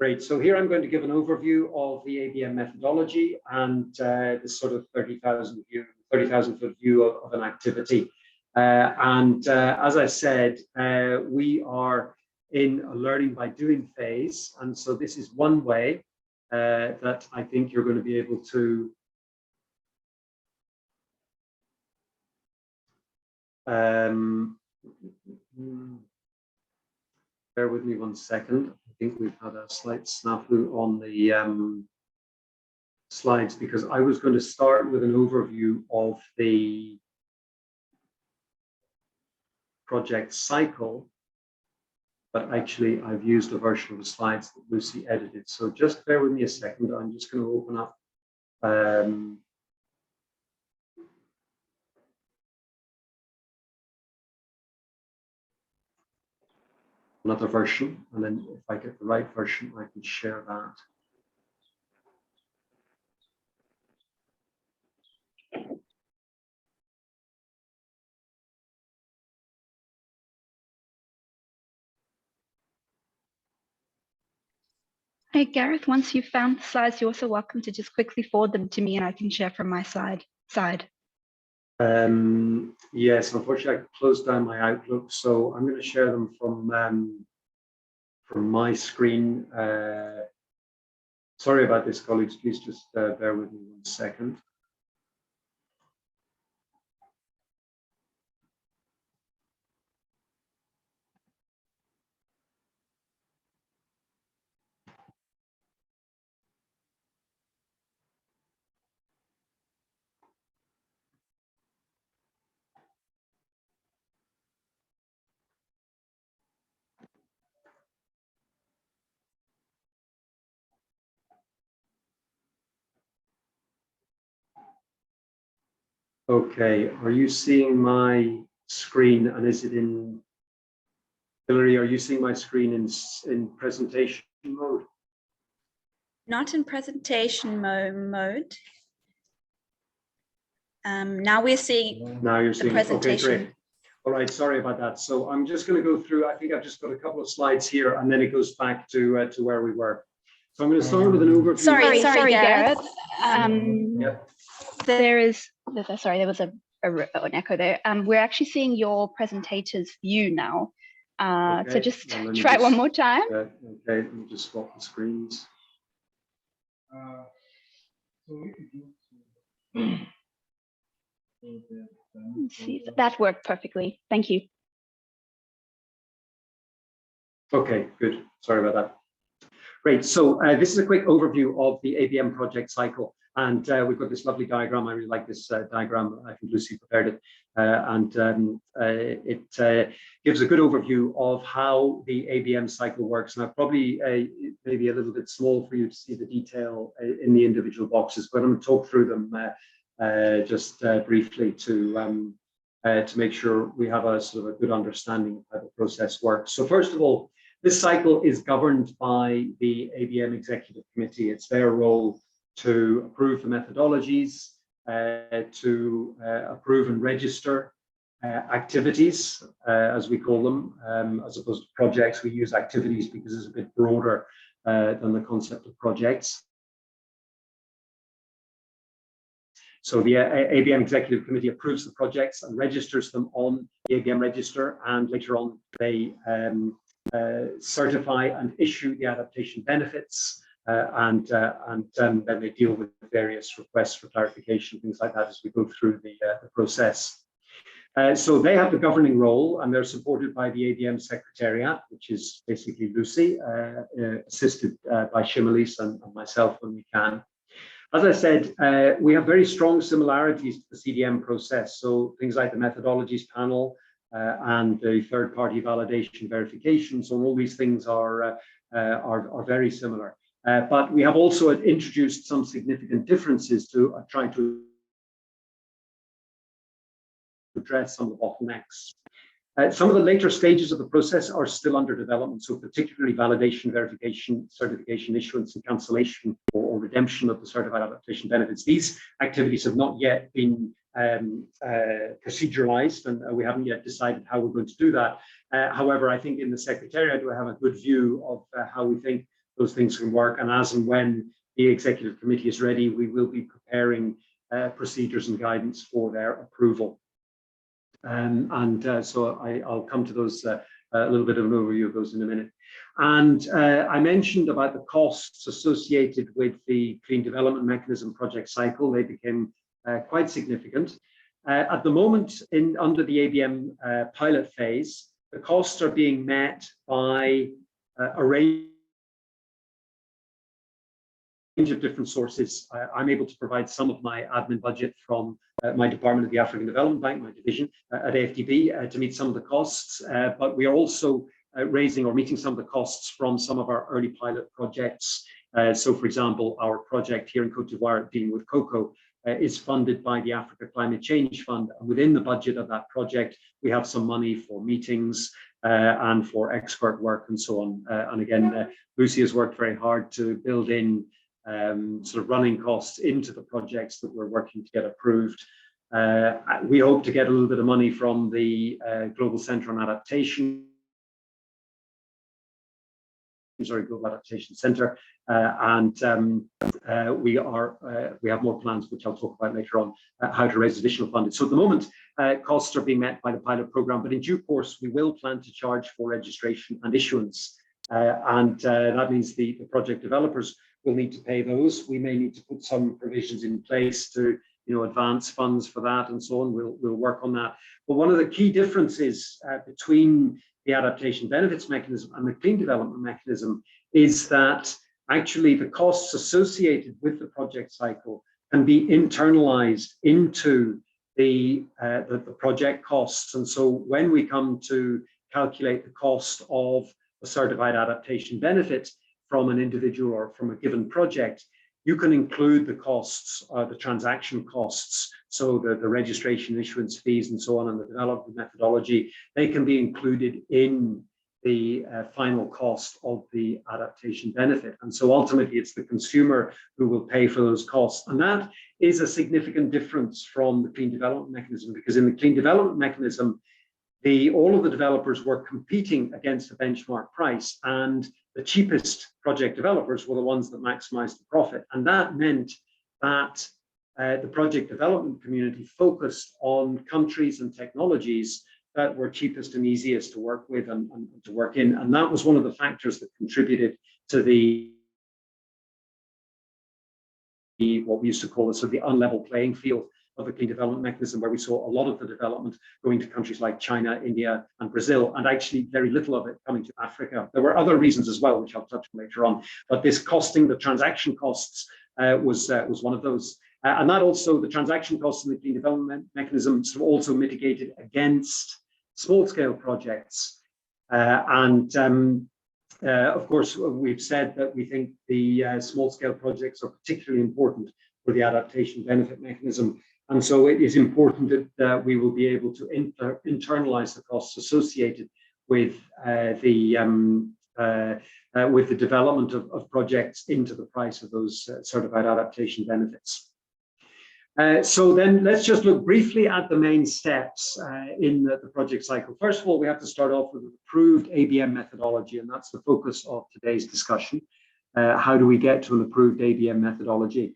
Great. So here I'm going to give an overview of the ABM methodology and this sort of 30,000 foot view of an activity. As I said, we are in a learning by doing phase. And so this is one way that I think you're going to be able to bear with me 1 second. I think we've had a slight snafu on the slides because I was going to start with an overview of the project cycle, but actually I've used a version of the slides that Lucy edited. So just bear with me a second. I'm just going to open up another version, and then if I get the right version, I can share that. Hey, Gareth, once you've found the slides, you're also welcome to just quickly forward them to me and I can share from my side. Yes, unfortunately, I closed down my Outlook, so I'm going to share them from my screen. Sorry about this, colleagues. Please just bear with me 1 second. Okay, are you seeing my screen, and is it in, Hillary, are you seeing my screen in presentation mode? Not in presentation mode. Now we're seeing the presentation. Okay, great. All right, sorry about that. So I'm just going to go through, I think I've just got a couple of slides here, and then it goes back to where we were. So I'm going to start with an overview. Sorry, Gareth. Yep. There was an echo there. We're actually seeing your presentator's view now. Okay. So just try it one more time. Okay, let me just swap the screens. Let's see, that worked perfectly. Thank you. Okay, good. Sorry about that. Great. So this is a quick overview of the ABM project cycle. And we've got this lovely diagram. I really like this diagram. I think Lucy prepared it. It gives a good overview of how the ABM cycle works. Now, probably maybe a little bit small for you to see the detail in the individual boxes, but I'm going to talk through them just briefly to make sure we have a sort of a good understanding of how the process works. So first of all, this cycle is governed by the ABM Executive Committee. It's their role to approve the methodologies, to approve and register activities, as we call them, as opposed to projects. We use activities because it's a bit broader than the concept of projects. So the ABM Executive Committee approves the projects and registers them on the ABM register, and later on they certify and issue the adaptation benefits, and then they deal with various requests for clarification, things like that, as we go through the process. So they have the governing role, and they're supported by the ABM secretariat, which is basically Lucy, assisted by Shimalis and myself when we can. As I said, we have very strong similarities to the CDM process. So things like the methodologies panel and the third-party validation verification. So all these things are very similar. But we have also introduced some significant differences to trying to address some of the bottlenecks. Some of the later stages of the process are still under development, so particularly validation, verification, certification, issuance, and cancellation or redemption of the certified adaptation benefits. These activities have not yet been proceduralized, and we haven't yet decided how we're going to do that. However, I think in the secretariat we have a good view of how we think those things can work. And as and when the executive committee is ready, we will be preparing procedures and guidance for their approval. So I'll come to those, a little bit of an overview of those in a minute. And I mentioned about the costs associated with the Clean Development Mechanism project cycle. They became quite significant. At the moment, under the ABM pilot phase, the costs are being met by a range of different sources. I'm able to provide some of my admin budget from my department at the African Development Bank, my division at AfDB, to meet some of the costs, but we are also raising or meeting some of the costs from some of our early pilot projects. So, for example, our project here in Côte d'Ivoire dealing with cocoa is funded by the Africa Climate Change Fund. And within the budget of that project, we have some money for meetings and for expert work and so on. And again, Lucy has worked very hard to build in sort of running costs into the projects that we're working to get approved. We hope to get a little bit of money from the Global Centre on Adaptation, Global Adaptation Centre, and we have more plans, which I'll talk about later on, how to raise additional funding. So at the moment, costs are being met by the pilot programme, but in due course, we will plan to charge for registration and issuance, and that means the project developers will need to pay those. We may need to put some provisions in place to, advance funds for that and so on. We'll work on that. But one of the key differences between the adaptation benefits mechanism and the clean development mechanism is that actually the costs associated with the project cycle can be internalized into the project costs. And so when we come to calculate the cost of a certified adaptation benefit from an individual or from a given project, you can include the costs, the transaction costs, so the registration, issuance fees, and so on, and the development methodology, they can be included in the final cost of the adaptation benefit. And so ultimately, it's the consumer who will pay for those costs. And that is a significant difference from the clean development mechanism, because in the clean development mechanism, all of the developers were competing against a benchmark price, and the cheapest project developers were the ones that maximized the profit. And that meant that the project development community focused on countries and technologies that were cheapest and easiest to work with and to work in. And that was one of the factors that contributed to what we used to call the unlevel playing field of the clean development mechanism, where we saw a lot of the development going to countries like China, India, and Brazil, and actually very little of it coming to Africa. There were other reasons as well, which I'll touch on later on, but this costing, the transaction costs, was one of those. And that also, the transaction costs in the clean development mechanism sort of also mitigated against small-scale projects. Of course, we've said that we think the small-scale projects are particularly important for the adaptation benefit mechanism. And so it is important that we will be able to internalize the costs associated with the development of projects into the price of those certified adaptation benefits. So then let's just look briefly at the main steps in the project cycle. First of all, we have to start off with an approved ABM methodology, and that's the focus of today's discussion. How do we get to an approved ABM methodology?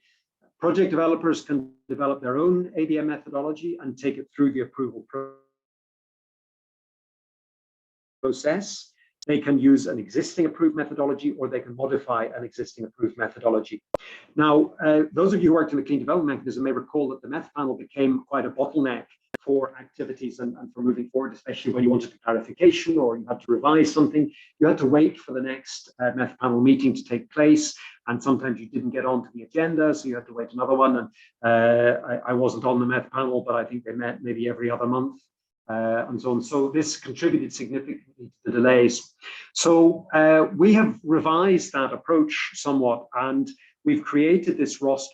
Project developers can develop their own ABM methodology and take it through the approval process. They can use an existing approved methodology, or they can modify an existing approved methodology. Now, those of you who worked in the clean development mechanism may recall that the MEF panel became quite a bottleneck for activities and for moving forward, especially when you wanted a clarification or you had to revise something. You had to wait for the next MEF panel meeting to take place, and sometimes you didn't get onto the agenda, so you had to wait another one. And I wasn't on the MEF panel, but I think they met maybe every other month. And so on. So this contributed significantly to the delays. So we have revised that approach somewhat, and we've created this roster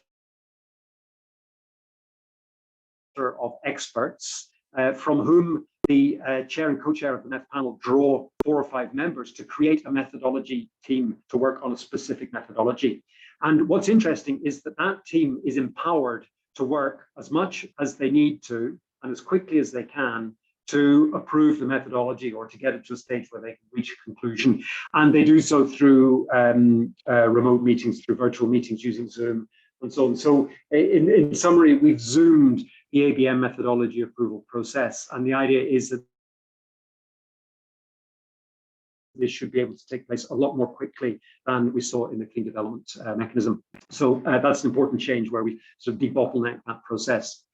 of experts from whom the chair and co-chair of the MEF panel draw 4 or 5 members to create a methodology team to work on a specific methodology. And what's interesting is that that team is empowered to work as much as they need to and as quickly as they can to approve the methodology or to get it to a stage where they can reach a conclusion. And they do so through remote meetings, through virtual meetings using Zoom and so on. So in summary, we've zoomed the ABM methodology approval process. And the idea is that this should be able to take place a lot more quickly than we saw in the clean development mechanism. So that's an important change where we sort of debottleneck that process.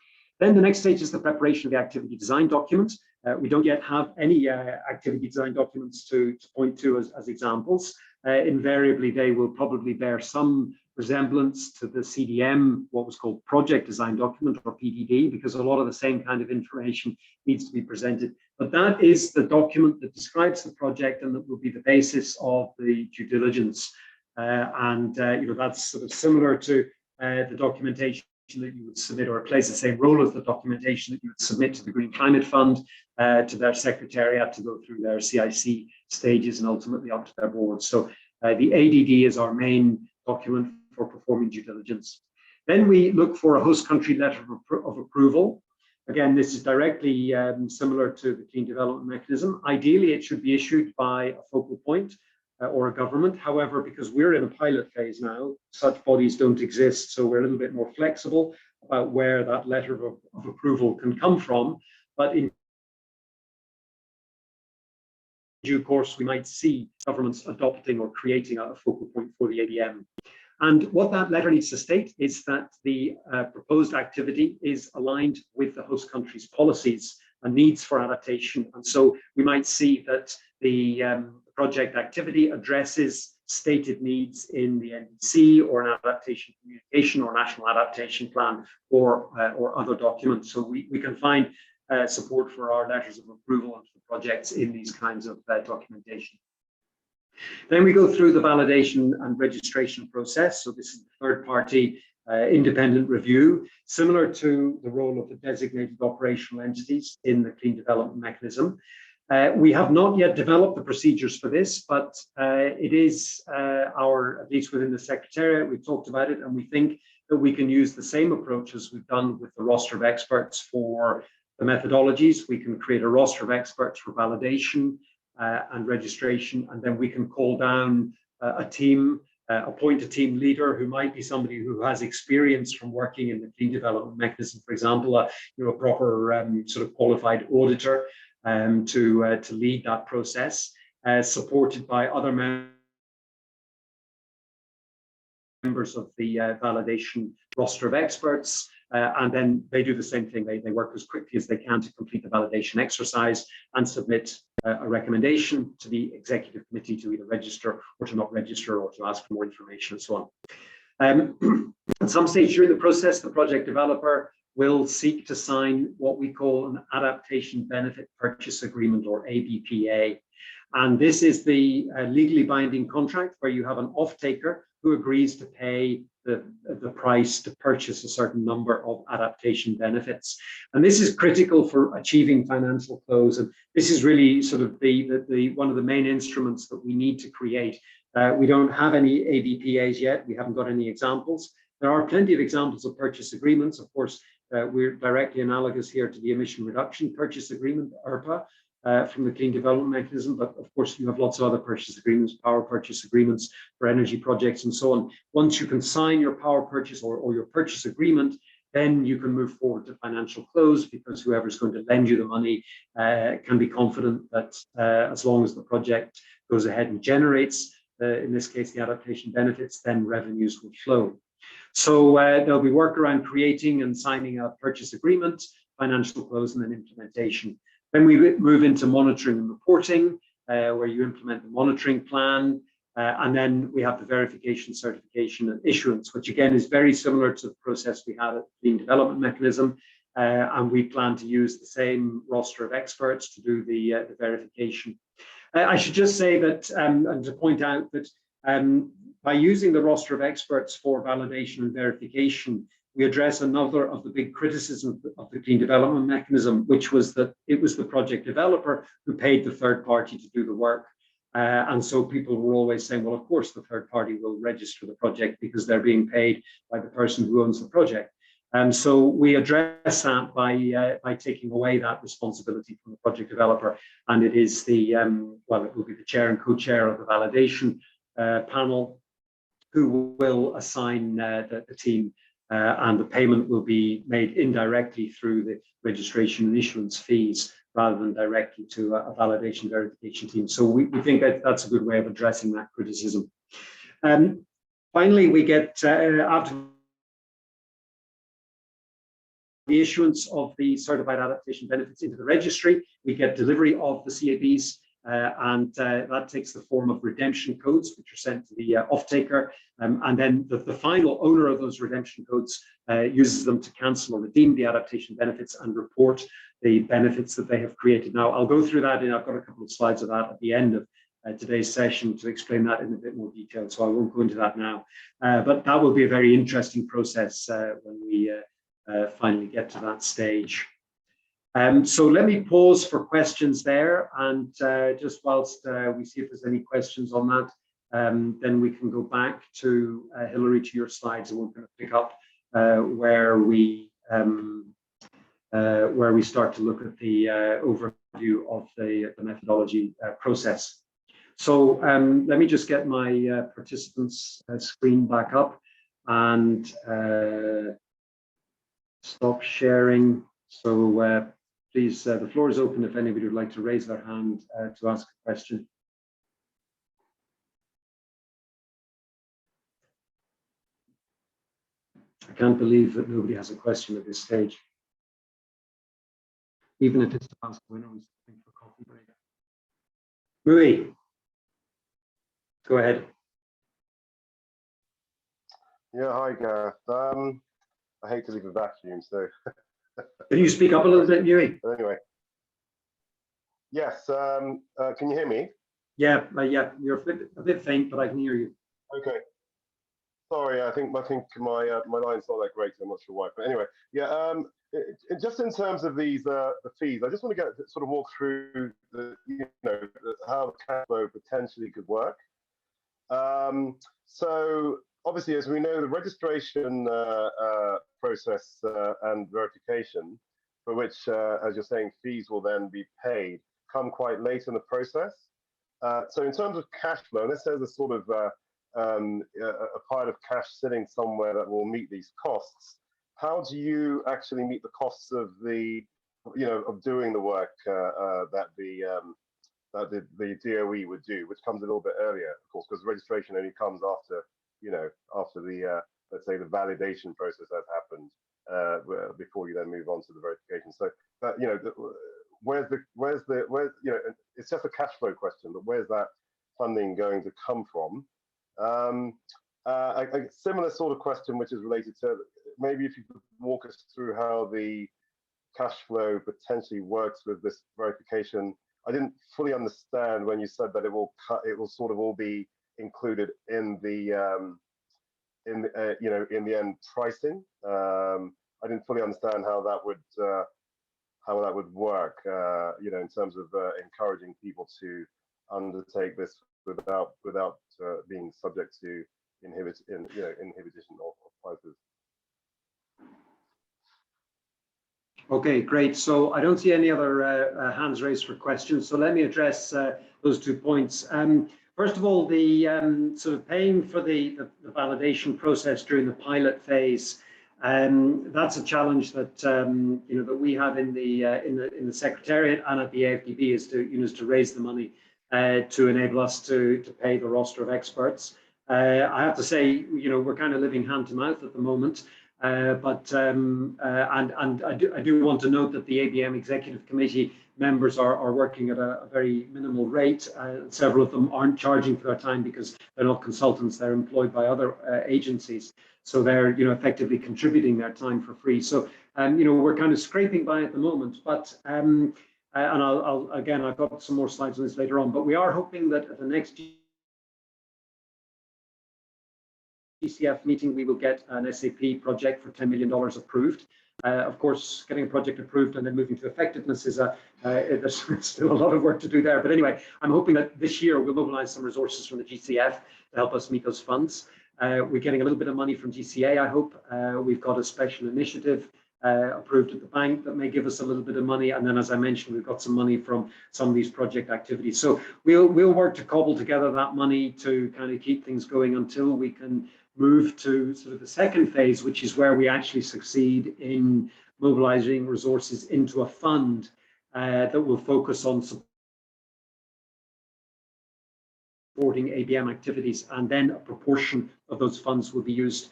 Then the next stage is the preparation of the activity design document. We don't yet have any activity design documents to point to as examples. Invariably, they will probably bear some resemblance to the CDM, what was called project design document, or PDD, because a lot of the same kind of information needs to be presented. But that is the document that describes the project and that will be the basis of the due diligence. That's sort of similar to the documentation that you would submit, or it plays the same role as the documentation that you would submit to the Green Climate Fund, to their secretariat to go through their CIC stages and ultimately up to their board. So the ADD is our main document for performing due diligence. Then we look for a host country letter of approval. Again, this is directly similar to the clean development mechanism. Ideally, it should be issued by a focal point or a government. However, because we're in a pilot phase now, such bodies don't exist. So we're a little bit more flexible about where that letter of approval can come from. But in due course, we might see governments adopting or creating a focal point for the ABM. And what that letter needs to state is that the proposed activity is aligned with the host country's policies and needs for adaptation. And so we might see that the project activity addresses stated needs in the NDC or an adaptation communication or national adaptation plan or other documents. So we can find support for our letters of approval of the projects in these kinds of documentation. Then we go through the validation and registration process. So this is the third-party independent review, similar to the role of the designated operational entities in the clean development mechanism. We have not yet developed the procedures for this, but it is at least within the secretariat, we've talked about it, and we think that we can use the same approach as we've done with the roster of experts for the methodologies. We can create a roster of experts for validation and registration, and then we can call down a team, appoint a team leader who might be somebody who has experience from working in the clean development mechanism, for example, a proper sort of qualified auditor to lead that process, supported by other members of the validation roster of experts. And then they do the same thing. They work as quickly as they can to complete the validation exercise and submit a recommendation to the executive committee to either register or to not register or to ask for more information and so on. At some stage during the process, the project developer will seek to sign what we call an Adaptation Benefit Purchase Agreement, or ABPA. And this is the legally binding contract where you have an off-taker who agrees to pay the price to purchase a certain number of adaptation benefits. And this is critical for achieving financial close. And this is really sort of one of the main instruments that we need to create. We don't have any ABPAs yet. We haven't got any examples. There are plenty of examples of purchase agreements. Of course, we're directly analogous here to the Emission Reduction Purchase Agreement, ERPA, from the Clean Development Mechanism. But of course, you have lots of other purchase agreements, power purchase agreements for energy projects and so on. Once you can sign your power purchase or your purchase agreement, then you can move forward to financial close, because whoever's going to lend you the money can be confident that as long as the project goes ahead and generates, in this case, the adaptation benefits, then revenues will flow. So there'll be work around creating and signing a purchase agreement, financial close, and then implementation. Then we move into monitoring and reporting, where you implement the monitoring plan. And then we have the verification, certification, and issuance, which again is very similar to the process we had at the Clean Development Mechanism. And we plan to use the same roster of experts to do the verification. I should just say that, and to point out that by using the roster of experts for validation and verification, we address another of the big criticisms of the Clean Development Mechanism, which was that it was the project developer who paid the third party to do the work. And so people were always saying, well, of course, the third party will register the project because they're being paid by the person who owns the project. So we address that by taking away that responsibility from the project developer, and it is the well, it will be the chair and co-chair of the validation panel who will assign the team, and the payment will be made indirectly through the registration and issuance fees rather than directly to a validation verification team. So we think that that's a good way of addressing that criticism. Finally, we get after the issuance of the certified adaptation benefits into the registry, we get delivery of the CABs, and that takes the form of redemption codes, which are sent to the off-taker, and then the final owner of those redemption codes uses them to cancel or redeem the adaptation benefits and report the benefits that they have created. Now, I'll go through that, and I've got a couple of slides of that at the end of today's session to explain that in a bit more detail, so I won't go into that now. But that will be a very interesting process when we finally get to that stage. So let me pause for questions there, and just whilst we see if there's any questions on that, then we can go back to Hilary, to your slides, and we're going to pick up where we start to look at the overview of the methodology process. So let me just get my participants' screen back up and stop sharing. So please, the floor is open if anybody would like to raise their hand to ask a question. I can't believe that nobody has a question at this stage. Even if it's the last winner, we think for coffee break. Rui, go ahead. Yeah, hi Gareth. I hate to leave a vacuum, so. Can you speak up a little bit, Rui? Anyway. Yes, can you hear me? Yeah, yeah, you're a bit faint, but I can hear you. Okay. Sorry, I think my line's not that great, so I'm not sure why. But anyway, yeah. Just in terms of these the fees, I just want to sort of walk through how the cash flow potentially could work. So obviously, as we know, the registration process and verification, for which, as you're saying, fees will then be paid, come quite late in the process. So in terms of cash flow, unless there's a sort of a pile of cash sitting somewhere that will meet these costs, how do you actually meet the costs of the, of doing the work that the DOE would do, which comes a little bit earlier, of course, because registration only comes after, after the, let's say, the validation process has happened, before you then move on to the verification. So, where's it's just a cash flow question, but where's that funding going to come from? A similar sort of question, which is related to, maybe if you could walk us through how the cash flow potentially works with this verification. I didn't fully understand when you said that it will sort of all be included in the in the end pricing. I didn't fully understand how that would work, in terms of encouraging people to undertake this without being subject to inhibition of prices. Okay, great. So I don't see any other hands raised for questions. So let me address those 2 points. First of all, the sort of paying for the validation process during the pilot phase. That's a challenge that that we have in the secretariat and at the AfDB, is to raise the money to enable us to pay the roster of experts. I have to say, we're kind of living hand to mouth at the moment. But I do want to note that the ABM Executive Committee members are working at a very minimal rate. Several of them aren't charging for their time because they're not consultants; they're employed by other agencies, so they're effectively contributing their time for free. So we're kind of scraping by at the moment. But and I've got some more slides on this later on. But we are hoping that at the next GCF meeting, we will get an SAP project for $10 million approved. Of course, getting a project approved and then moving to effectiveness is there's still a lot of work to do there. But anyway, I'm hoping that this year we'll mobilize some resources from the GCF to help us meet those funds. We're getting a little bit of money from GCA, I hope. We've got a special initiative approved at the bank that may give us a little bit of money. And then, as I mentioned, we've got some money from some of these project activities. So we'll work to cobble together that money to kind of keep things going until we can move to sort of the second phase, which is where we actually succeed in mobilizing resources into a fund that will focus on supporting ABM activities, and then a proportion of those funds will be used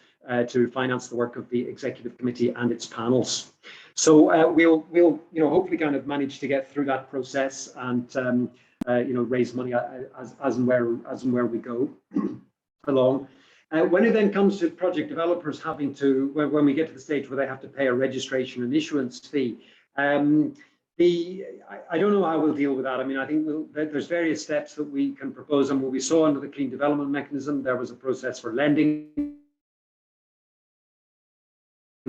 to finance the work of the executive committee and its panels. So we'll hopefully kind of manage to get through that process and raise money as and where we go along. When it then comes to project developers having to, when we get to the stage where they have to pay a registration and issuance fee, I don't know how we'll deal with that. I mean, I think there's various steps that we can propose, and what we saw under the Clean Development Mechanism, there was a process for lending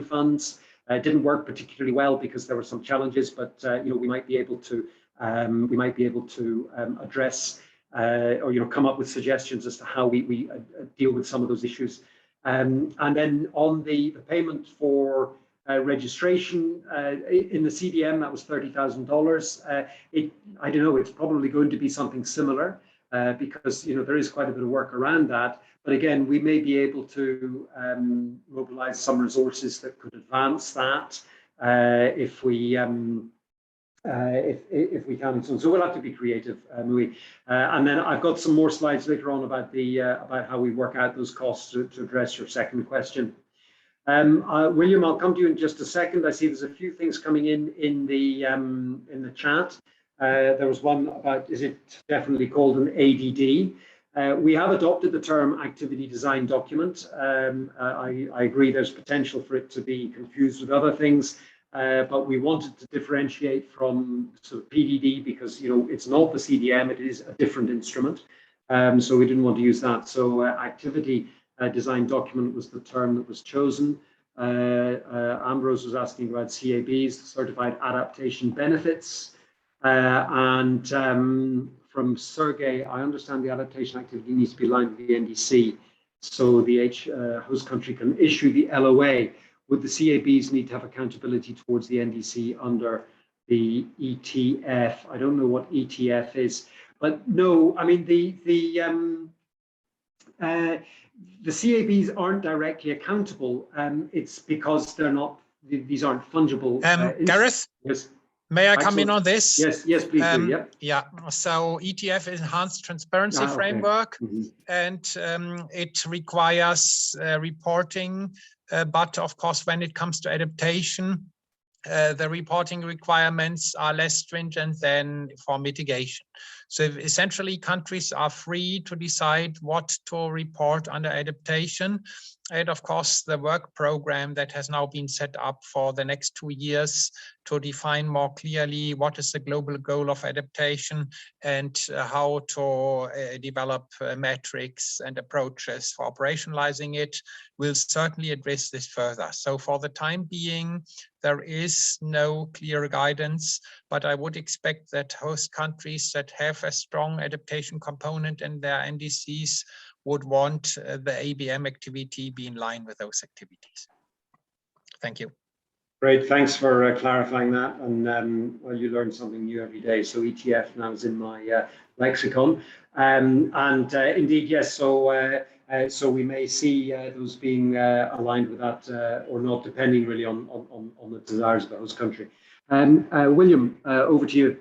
funds. It didn't work particularly well because there were some challenges, but we might be able to address or come up with suggestions as to how we deal with some of those issues. And then on the payment for registration in the CDM, that was $30,000. I don't know, it's probably going to be something similar because there is quite a bit of work around that. But again, we may be able to mobilize some resources that could advance that if we can. So we'll have to be creative, Mui. And then I've got some more slides later on about how we work out those costs to address your second question. William, I'll come to you in just a second. I see there's a few things coming in the chat. There was one about, is it definitely called an ADD? We have adopted the term activity design document. I agree there's potential for it to be confused with other things, but we wanted to differentiate from sort of PDD because it's not the CDM, it is a different instrument. So we didn't want to use that. So activity design document was the term that was chosen. Ambrose was asking about CABs, Certified Adaptation Benefits. And from Sergey, I understand the adaptation activity needs to be aligned with the NDC, so the host country can issue the LOA. Would the CABs need to have accountability towards the NDC under the ETF? I don't know what ETF is, but no, I mean the CABs aren't directly accountable. It's because they're not; these aren't fungible. Gareth, yes. May I come in on this? Yes, please do. Yep. Yeah. So ETF is Enhanced Transparency Framework, and it requires reporting. But of course, when it comes to adaptation, the reporting requirements are less stringent than for mitigation. So essentially, countries are free to decide what to report under adaptation. And of course, the work program that has now been set up for the next 2 years to define more clearly what is the global goal of adaptation and how to develop metrics and approaches for operationalizing it will certainly address this further. So for the time being, there is no clear guidance, but I would expect that host countries that have a strong adaptation component in their NDCs would want the ABM activity be in line with those activities. Thank you. Great, thanks for clarifying that. And well, you learn something new every day. So ETF now is in my lexicon. Indeed, yes. So we may see those being aligned with that or not, depending really on the desires of the host country. William, over to you.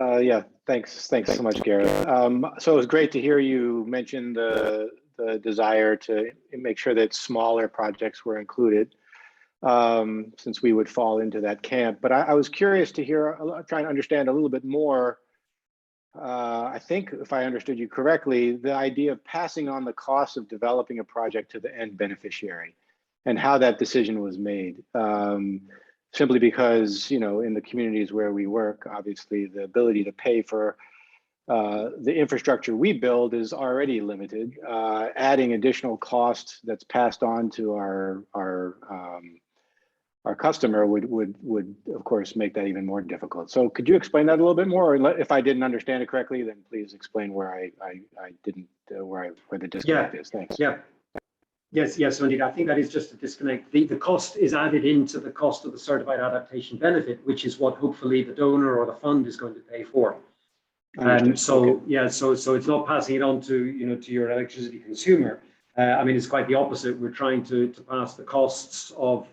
Yeah, thanks so much, Gareth. So it was great to hear you mention the desire to make sure that smaller projects were included, since we would fall into that camp. But I was curious to hear, trying to understand a little bit more. I think if I understood you correctly, the idea of passing on the cost of developing a project to the end beneficiary and how that decision was made. Simply because, in the communities where we work, obviously the ability to pay for the infrastructure we build is already limited. Adding additional costs that's passed on to our our customer would of course make that even more difficult. So could you explain that a little bit more? Or if I didn't understand it correctly, then please explain where I didn't where the disconnect is. Thanks. Yeah. Yes, indeed. I think that is just a disconnect. The cost is added into the cost of the certified adaptation benefit, which is what hopefully the donor or the fund is going to pay for. So it's not passing it on to to your electricity consumer. I mean, it's quite the opposite. We're trying to pass the costs of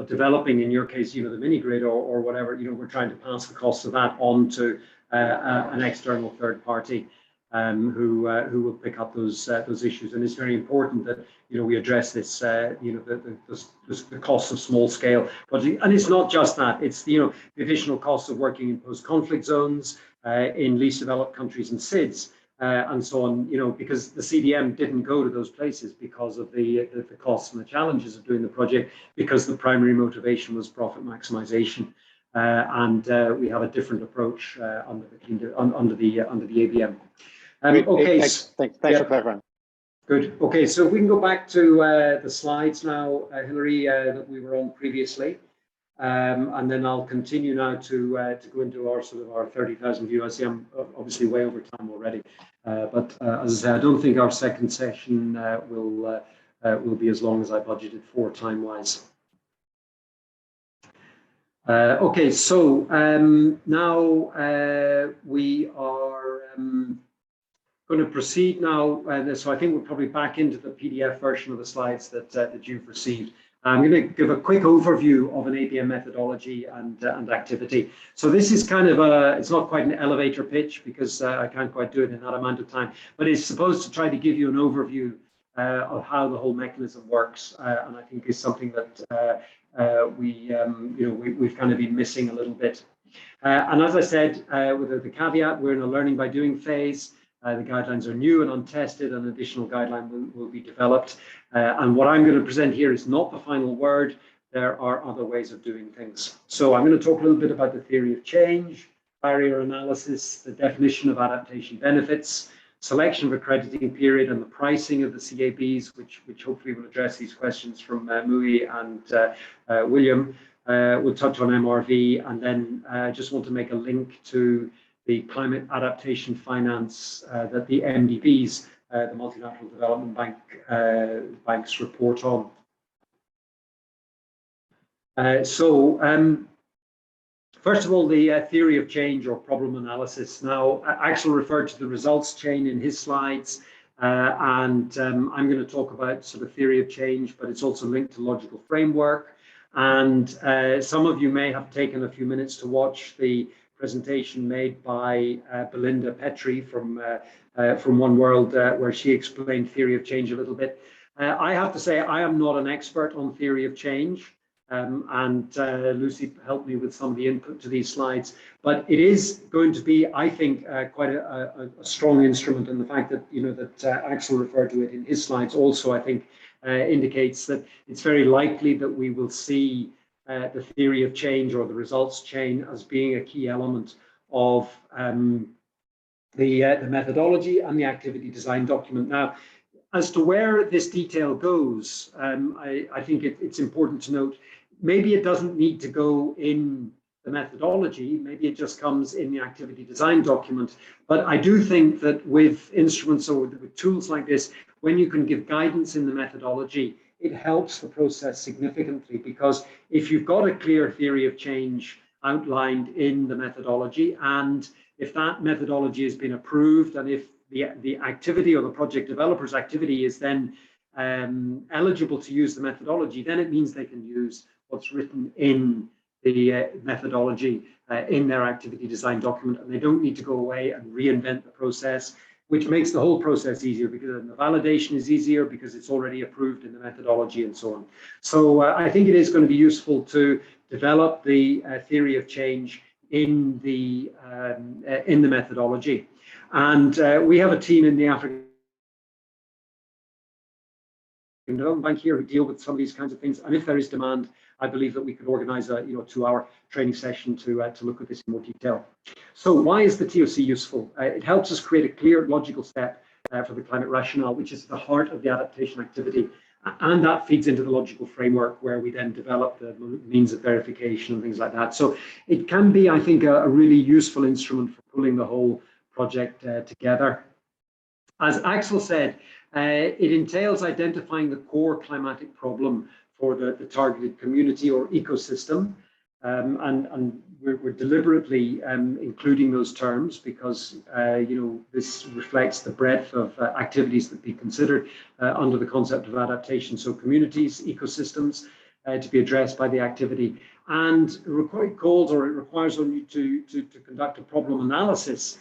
developing, in your case, the mini grid or whatever. We're trying to pass the costs of that on to an external third party who will pick up those issues. And it's very important that we address this. The costs of small scale projects, and it's not just that. It's the additional costs of working in post-conflict zones, in least developed countries and SIDS. And so on, because the CDM didn't go to those places because of the costs and the challenges of doing the project, because the primary motivation was profit maximization, and we have a different approach under the ABM. Okay, thanks for clarifying. Good. Okay, so we can go back to the slides now, Hilary, that we were on previously. And then I'll continue now to go into our 30,000 view. I see I'm obviously way over time already, but as I say, I don't think our second session will be as long as I budgeted for time-wise. Okay, so now we are going to proceed now. So I think we're probably back into the PDF version of the slides that you've received. I'm going to give a quick overview of an ABM methodology and activity. So this is kind of it's not quite an elevator pitch because I can't quite do it in that amount of time, but it's supposed to try to give you an overview of how the whole mechanism works, and I think is something that we've kind of been missing a little bit. And as I said, with the caveat, we're in a learning by doing phase. The guidelines are new and untested, and additional guideline will be developed. And what I'm going to present here is not the final word. There are other ways of doing things. So I'm going to talk a little bit about the theory of change, barrier analysis, the definition of adaptation benefits, selection of accrediting period, and the pricing of the CABs, which hopefully will address these questions from Mui and William. We'll touch on MRV, and then I just want to make a link to the climate adaptation finance that the MDBs, the Multilateral Development Banks report on. First of all, the theory of change or problem analysis. Now, Axel referred to the results chain in his slides, and I'm going to talk about theory of change, but it's also linked to logical framework. And some of you may have taken a few minutes to watch the presentation made by Belynda Petrie from OneWorld, where she explained theory of change a little bit. I have to say I am not an expert on theory of change, and Lucy helped me with some of the input to these slides. But it is going to be, I think, quite a strong instrument, and the fact that that Axel referred to it in his slides also, I think, indicates that it's very likely that we will see the theory of change or the results chain as being a key element of the methodology and the activity design document. Now, as to where this detail goes, I think it's important to note, maybe it doesn't need to go in the methodology, maybe it just comes in the activity design document. But I do think that with instruments or with tools like this, when you can give guidance in the methodology, it helps the process significantly, because if you've got a clear theory of change outlined in the methodology, and if that methodology has been approved, and if the activity or the project developer's activity is then eligible to use the methodology, then it means they can use what's written in the methodology in their activity design document, and they don't need to go away and reinvent the process, which makes the whole process easier, because the validation is easier because it's already approved in the methodology and so on. So I think it is going to be useful to develop the theory of change in the methodology. And we have a team in the African Development Bank here who deal with some of these kinds of things. And if there is demand, I believe that we could organize a 2-hour training session to look at this in more detail. So why is the TOC useful? It helps us create a clear logical step for the climate rationale, which is the heart of the adaptation activity. And that feeds into the logical framework where we then develop the means of verification and things like that. So it can be, I think, a really useful instrument for pulling the whole project together. As Axel said, it entails identifying the core climatic problem for the targeted community or ecosystem. And we're deliberately including those terms because this reflects the breadth of activities that be considered under the concept of adaptation. So communities, ecosystems to be addressed by the activity, and it requires on you to conduct a problem analysis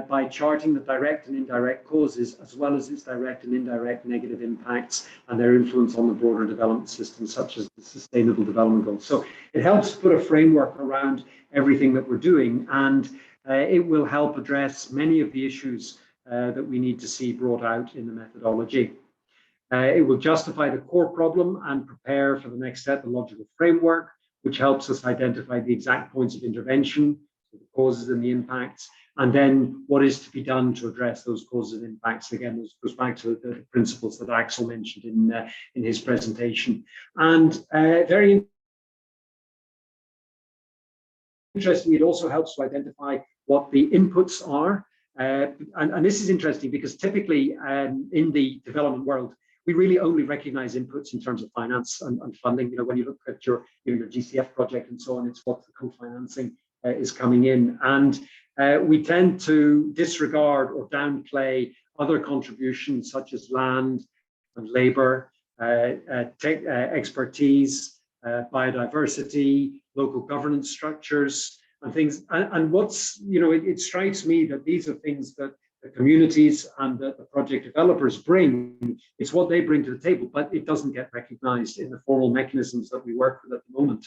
by charting the direct and indirect causes, as well as its direct and indirect negative impacts and their influence on the broader development system, such as the Sustainable Development Goals. So it helps put a framework around everything that we're doing, and it will help address many of the issues that we need to see brought out in the methodology. It will justify the core problem and prepare for the next step, the logical framework, which helps us identify the exact points of intervention, so the causes and the impacts, and then what is to be done to address those causes and impacts. Again, this goes back to the principles that Axel mentioned in his presentation. And very interesting, it also helps to identify what the inputs are. And this is interesting because typically in the development world, we really only recognize inputs in terms of finance and funding. When you look at your GCF project and so on, it's what the co-financing is coming in. And we tend to disregard or downplay other contributions such as land and labor, expertise, biodiversity, local governance structures, and things. And what's, it strikes me that these are things that the communities and the project developers bring. It's what they bring to the table, but it doesn't get recognized in the formal mechanisms that we work with at the moment.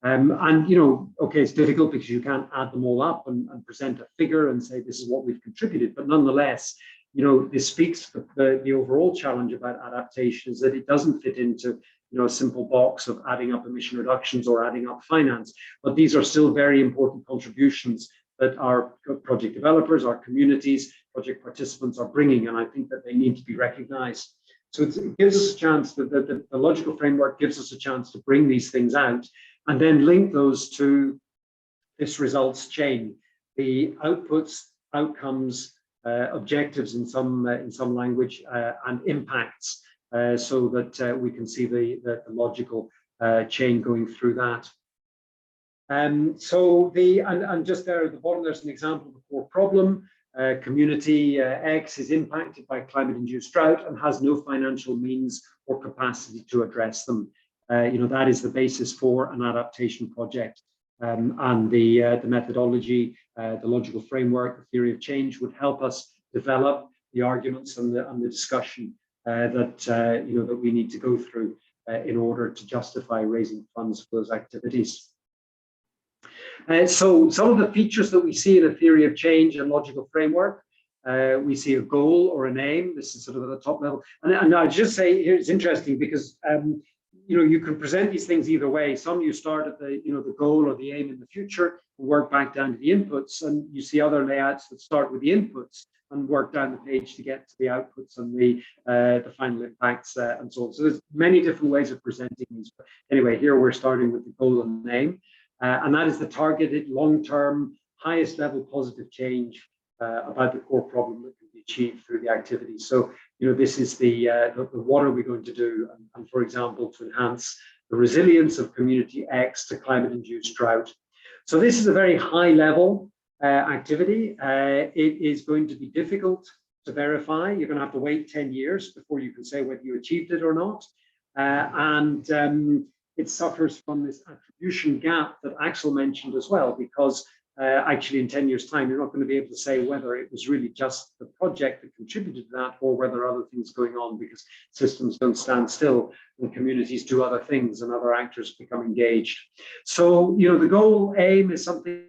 Okay, it's difficult because you can't add them all up and present a figure and say this is what we've contributed, but nonetheless, this speaks to the overall challenge about adaptation, is that it doesn't fit into a simple box of adding up emission reductions or adding up finance, but these are still very important contributions that our project developers, our communities, project participants are bringing, and I think that they need to be recognized. So it gives us a chance, the logical framework gives us a chance to bring these things out and then link those to this results chain, the outputs, outcomes, objectives in some language, and impacts, so that we can see the logical chain going through that. So and just there at the bottom, there's an example of the core problem. Community X is impacted by climate-induced drought and has no financial means or capacity to address them. That is the basis for an adaptation project, and the methodology, the logical framework, the theory of change would help us develop the arguments and the discussion that we need to go through in order to justify raising funds for those activities. So some of the features that we see in a theory of change and logical framework, we see a goal or an aim. This is sort of at the top level. And I'll just say here, it's interesting because you can present these things either way. Some you start at the goal or the aim in the future and work back down to the inputs, and you see other layouts that start with the inputs and work down the page to get to the outputs and the final impacts and so on. So there's many different ways of presenting these. But anyway, here we're starting with the goal and aim, and that is the targeted, long-term, highest level positive change about the core problem that can be achieved through the activity. So this is the what are we going to do, and for example, to enhance the resilience of community X to climate-induced drought. So this is a very high-level activity. It is going to be difficult to verify. You're going to have to wait 10 years before you can say whether you achieved it or not. And it suffers from this attribution gap that Axel mentioned as well, because actually in 10 years' time, you're not going to be able to say whether it was really just the project that contributed to that or whether other things going on, because systems don't stand still and communities do other things and other actors become engaged. So, the goal aim is something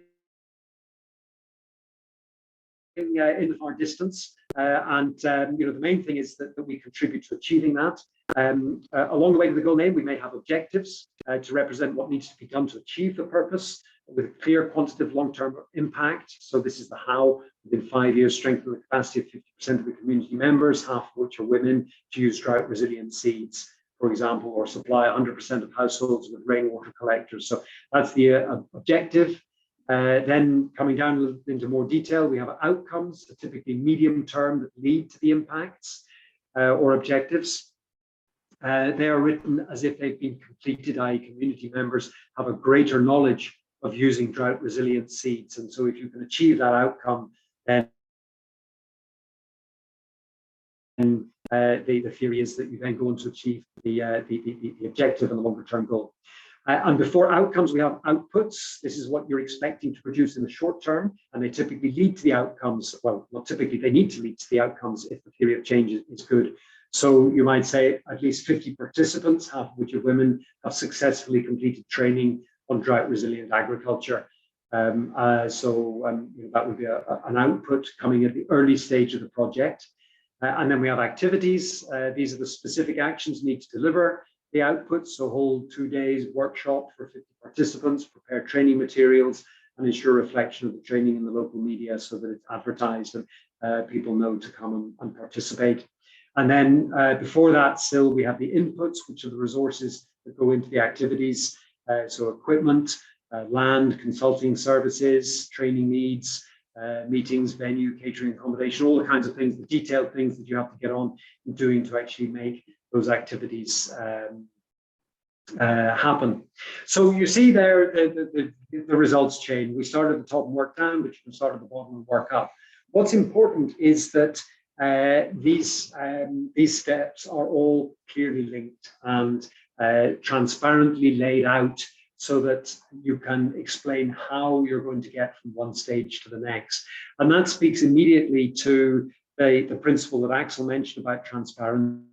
in the far distance, and the main thing is that we contribute to achieving that. Along the way to the goal aim, we may have objectives to represent what needs to be done to achieve the purpose, with a clear quantitative long-term impact. So this is the how. Within 5 years, strengthen the capacity of 50% of the community members, half of which are women, to use drought-resilient seeds. for example, or supply 100% of households with rainwater collectors. So that's the objective. Then coming down into more detail, we have outcomes, typically medium term, that lead to the impacts or objectives. They are written as if they've been completed, i.e. community members have a greater knowledge of using drought resilient seeds. And so if you can achieve that outcome, then the theory is that you then go on to achieve the objective and the longer term goal. And before outcomes, we have outputs. This is what you're expecting to produce in the short term, and they typically lead to the outcomes. Well, not typically, they need to lead to the outcomes if the theory of change is good. So you might say at least 50 participants, half of which are women, have successfully completed training on drought resilient agriculture. That would be an output coming at the early stage of the project. And then we have activities. These are the specific actions need to deliver the outputs. So hold 2 days workshop for 50 participants, prepare training materials, and ensure reflection of the training in the local media so that it's advertised and people know to come and participate. And then before that, still, we have the inputs, which are the resources that go into the activities. So equipment, land, consulting services, training needs, meetings, venue, catering, accommodation, all the kinds of things, the detailed things that you have to get on and doing to actually make those activities happen. So you see there the results chain. We start at the top and work down, but you can start at the bottom and work up. What's important is that these steps are all clearly linked and transparently laid out so that you can explain how you're going to get from one stage to the next. And that speaks immediately to the principle that Axel mentioned about transparency.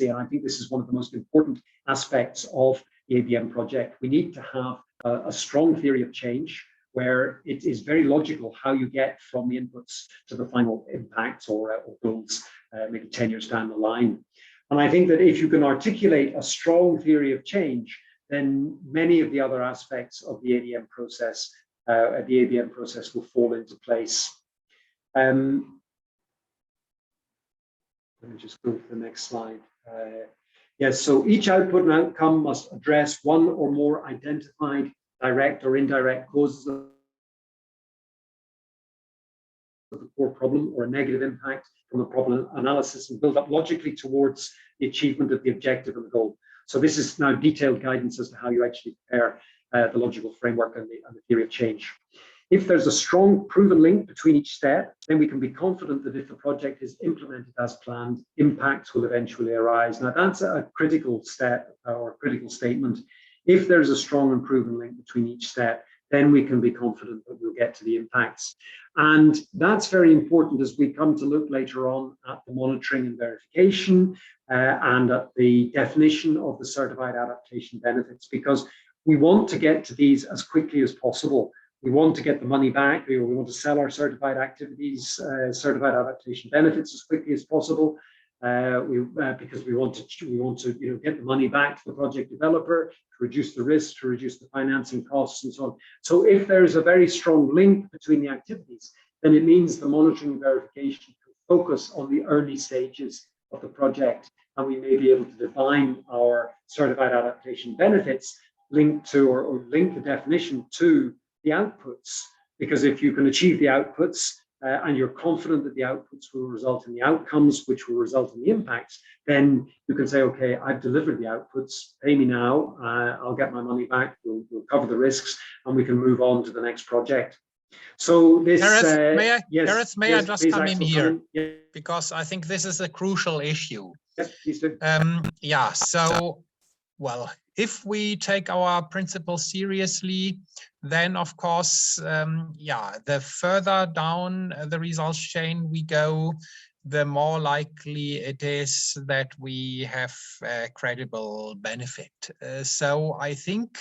And I think this is one of the most important aspects of the ABM project. We need to have a strong theory of change where it is very logical how you get from the inputs to the final impacts or goals, maybe 10 years down the line. And I think that if you can articulate a strong theory of change, then many of the other aspects of the ABM process, will fall into place. Let me just go to the next slide. Yes, so each output and outcome must address one or more identified direct or indirect causes of the core problem or a negative impact from the problem analysis and build up logically towards the achievement of the objective and the goal. So this is now detailed guidance as to how you actually prepare the logical framework and the theory of change. If there's a strong proven link between each step, then we can be confident that if the project is implemented as planned, impacts will eventually arise. Now that's a critical step or a critical statement. If there's a strong and proven link between each step, then we can be confident that we'll get to the impacts. And that's very important as we come to look later on at the monitoring and verification and at the definition of the certified adaptation benefits, because we want to get to these as quickly as possible. We want to get the money back, we want to sell our certified activities, certified adaptation benefits as quickly as possible. Because we want to get the money back to the project developer, to reduce the risk, to reduce the financing costs and so on. So if there is a very strong link between the activities, then it means the monitoring and verification can focus on the early stages of the project, and we may be able to define our certified adaptation benefits linked to or link the definition to the outputs, because if you can achieve the outputs and you're confident that the outputs will result in the outcomes, which will result in the impacts, then you can say, okay, I've delivered the outputs, pay me now, I'll get my money back, we'll cover the risks, and we can move on to the next project. So this, Gareth, may I just come in here? Yeah. Because I think this is a crucial issue. Yes, please do. Yeah, so, well, if we take our principles seriously, then of course, the further down the results chain we go, the more likely it is that we have a credible benefit. So I think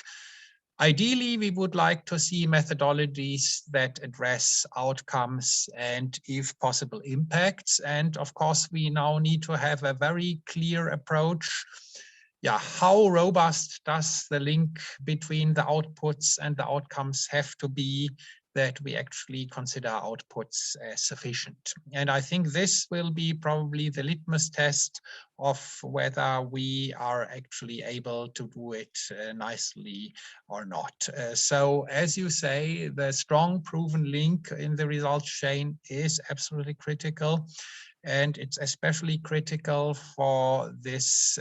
ideally we would like to see methodologies that address outcomes and, if possible, impacts. And of course, we now need to have a very clear approach. Yeah, how robust does the link between the outputs and the outcomes have to be that we actually consider outputs as sufficient. And I think this will be probably the litmus test of whether we are actually able to do it nicely or not. So as you say, the strong proven link in the results chain is absolutely critical. And it's especially critical for this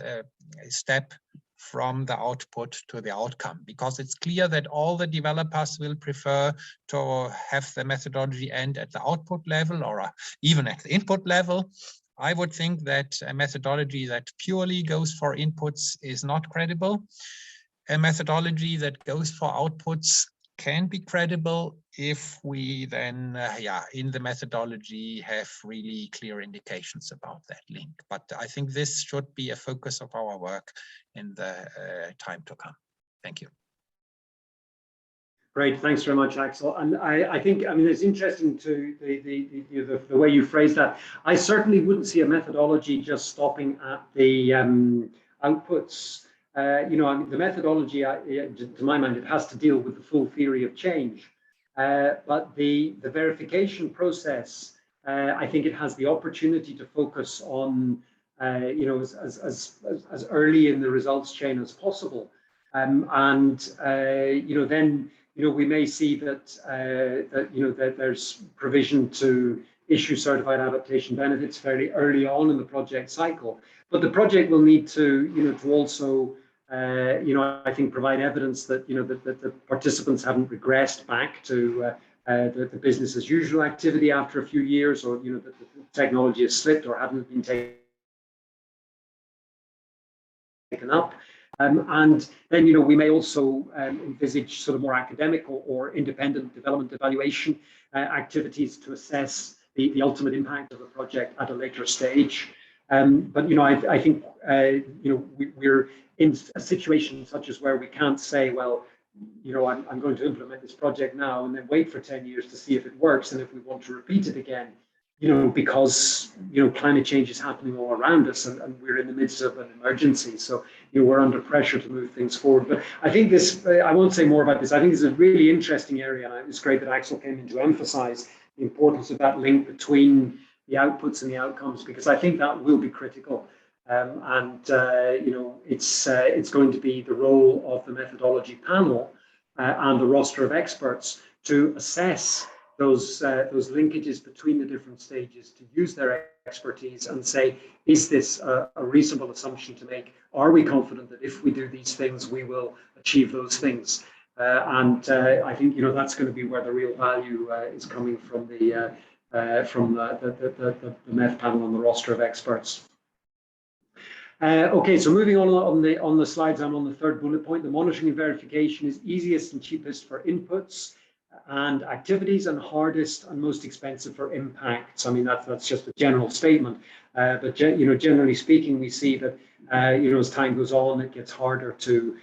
step from the output to the outcome, because it's clear that all the developers will prefer to have the methodology end at the output level or even at the input level. I would think that a methodology that purely goes for inputs is not credible. A methodology that goes for outputs can be credible if we then, in the methodology have really clear indications about that link. But I think this should be a focus of our work in the time to come. Thank you. Great, thanks very much, Axel. And I think, I mean, it's interesting to the way you phrase that. I certainly wouldn't see a methodology just stopping at the outputs. You know, I mean, the methodology, to my mind, it has to deal with the full theory of change. But the verification process, I think it has the opportunity to focus on, you know, as early in the results chain as possible. You know, then, you know, we may see that, you know, that there's provision to issue certified adaptation benefits fairly early on in the project cycle. But the project will need to, you know, to also, you know, I think provide evidence that, you know, that the participants haven't regressed back to the business as usual activity after a few years, or, you know, that the technology has slipped or hadn't been taken up. And then, you know, we may also envisage sort of more academic or independent development evaluation activities to assess the ultimate impact of the project at a later stage. But, you know, I think, you know, we're in a situation such as where we can't say, well, you know, I'm going to implement this project now and then wait for 10 years to see if it works and if we want to repeat it again, you know, because, you know, climate change is happening all around us and we're in the midst of an emergency. So, you know, we're under pressure to move things forward. But I think this, I won't say more about this. I think it's a really interesting area, and it's great that Axel came in to emphasize the importance of that link between the outputs and the outcomes, because I think that will be critical. You know, it's going to be the role of the methodology panel and the roster of experts to assess those linkages between the different stages, to use their expertise and say, is this a reasonable assumption to make? Are we confident that if we do these things, we will achieve those things? I think, you know, that's going to be where the real value is coming from the MEF panel and the roster of experts. Okay, so moving on the slides, I'm on the third bullet point. The monitoring and verification is easiest and cheapest for inputs and activities, and hardest and most expensive for impacts. I mean, that's just a general statement, but you know, generally speaking, we see that you know, as time goes on, it gets harder to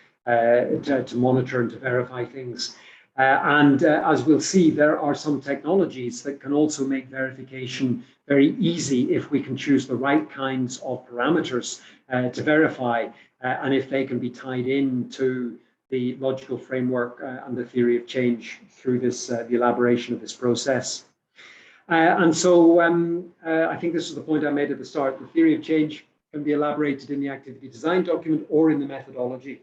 monitor and to verify things. As we'll see, there are some technologies that can also make verification very easy if we can choose the right kinds of parameters to verify, and if they can be tied into the logical framework and the theory of change through this the elaboration of this process. So I think this is the point I made at the start. The theory of change can be elaborated in the activity design document or in the methodology.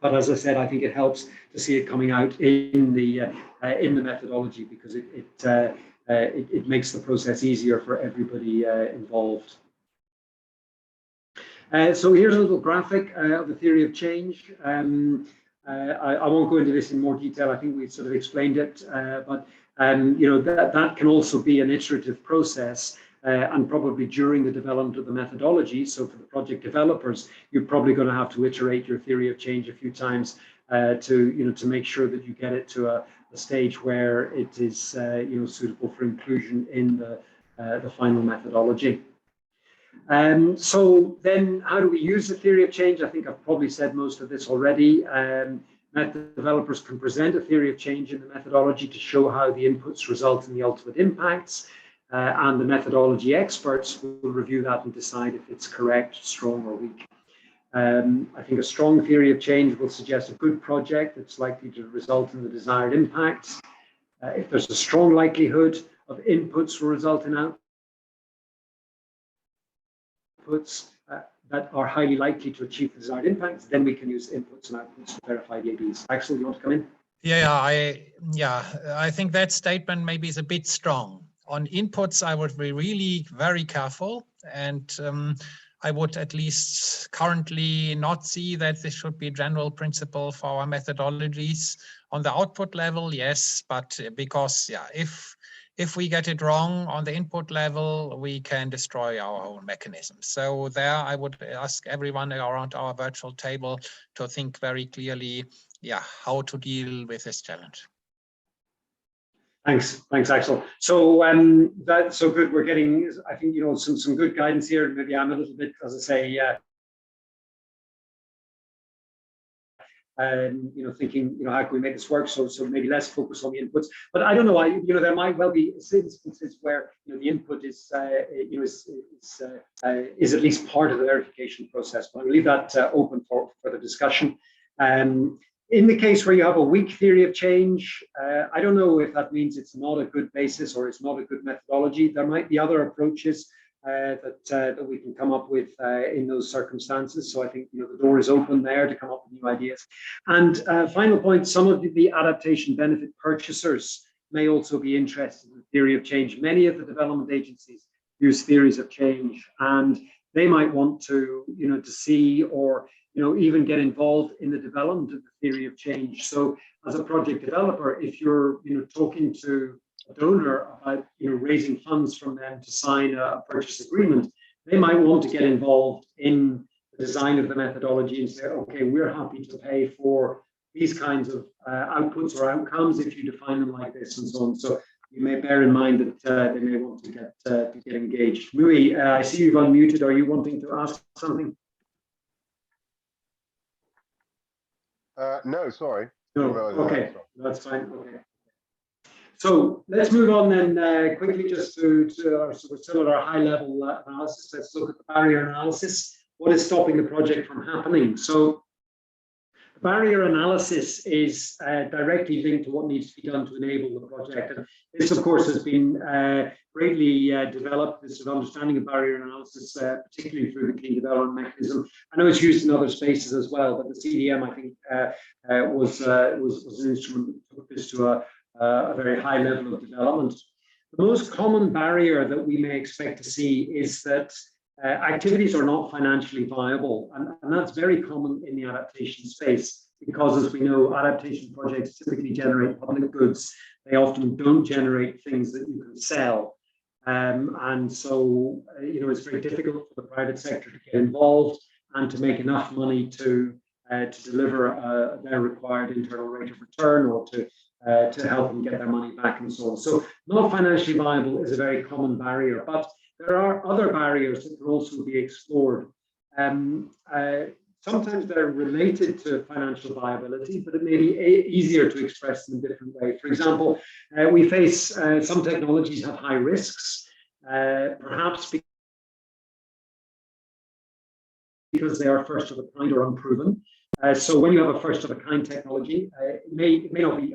But as I said, I think it helps to see it coming out in the methodology, because it makes the process easier for everybody involved. So here's a little graphic of the theory of change. I won't go into this in more detail. I think we've sort of explained it, but you know, that can also be an iterative process. And probably during the development of the methodology. So for the project developers, you're probably going to have to iterate your theory of change a few times to make sure that you get it to a stage where it is suitable for inclusion in the final methodology. So then, how do we use the theory of change? I think I've probably said most of this already. Method developers can present a theory of change in the methodology to show how the inputs result in the ultimate impacts. And the methodology experts will review that and decide if it's correct, strong, or weak. I think a strong theory of change will suggest a good project that's likely to result in the desired impacts. if there's a strong likelihood of inputs will result in outputs that are highly likely to achieve the desired impacts, then we can use inputs and outputs to verify the ABs. Axel, you want to come in? I think that statement maybe is a bit strong. On inputs, I would be really very careful, and I would at least currently not see that this should be a general principle for our methodologies. On the output level, yes, but because if we get it wrong on the input level, we can destroy our whole mechanism. So there, I would ask everyone around our virtual table to think very clearly, how to deal with this challenge. Thanks, Axel. So that's so good. We're getting, I think, some good guidance here. Maybe I'm a little bit, as I say, thinking, how can we make this work? So maybe less focus on the inputs. But I don't know. There might well be instances where the input is at least part of the verification process. But I'll leave that open for the discussion. In the case where you have a weak theory of change, I don't know if that means it's not a good basis or it's not a good methodology. There might be other approaches that we can come up with in those circumstances. So I think the door is open there to come up with new ideas. And final point, some of the adaptation benefit purchasers may also be interested in the theory of change. Many of the development agencies use theories of change, and they might want to to see or even get involved in the development of the theory of change. So as a project developer, if you're talking to a donor about raising funds from them to sign a purchase agreement, they might want to get involved in the design of the methodology and say, okay, we're happy to pay for these kinds of outputs or outcomes if you define them like this and so on. So you may bear in mind that they may want to get engaged. Mui, I see you've unmuted. Are you wanting to ask something? No, sorry. No, okay, that's fine. Okay. So let's move on then quickly just to we're still at our high level analysis. Let's look at the barrier analysis. What is stopping the project from happening? So the barrier analysis is directly linked to what needs to be done to enable the project. And this, of course, has been greatly developed, this understanding of barrier analysis, particularly through the Clean Development Mechanism. I know it's used in other spaces as well, but the CDM, I think, was an instrument that took this to a very high level of development. The most common barrier that we may expect to see is that activities are not financially viable, and that's very common in the adaptation space because, as we know, adaptation projects typically generate public goods. They often don't generate things that you can sell. And so, it's very difficult for the private sector to get involved and to make enough money to deliver their required internal rate of return or to help them get their money back and so on. So not financially viable is a very common barrier, but there are other barriers that can also be explored. Sometimes they're related to financial viability, but it may be easier to express them in a different way. For example, we face some technologies have high risks, perhaps because they are first of a kind or unproven. So when you have a first of a kind technology, it may not be,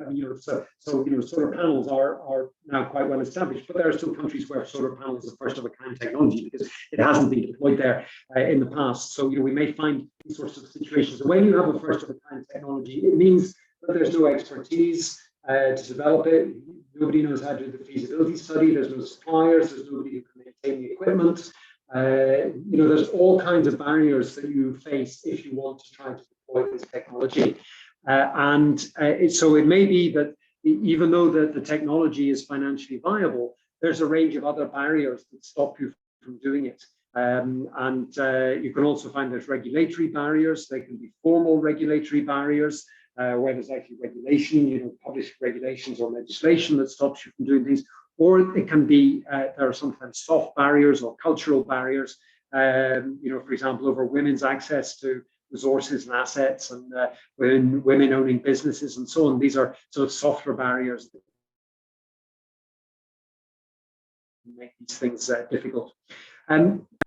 solar panels are now quite well established, but there are still countries where solar panels is a first of a kind technology because it hasn't been deployed there in the past. So, we may find these sorts of situations. When you have a first of a kind technology, it means that there's no expertise to develop it. Nobody knows how to do the feasibility study. There's no suppliers. There's nobody who can maintain the equipment. There's all kinds of barriers that you face if you want to try to deploy this technology. So it may be that even though the technology is financially viable, there's a range of other barriers that stop you from doing it. You can also find there's regulatory barriers. They can be formal regulatory barriers, where there's actually regulation, published regulations or legislation that stops you from doing things. Or it can be, there are sometimes soft barriers or cultural barriers, for example, over women's access to resources and assets and women owning businesses and so on. These are sort of softer barriers that make these things difficult.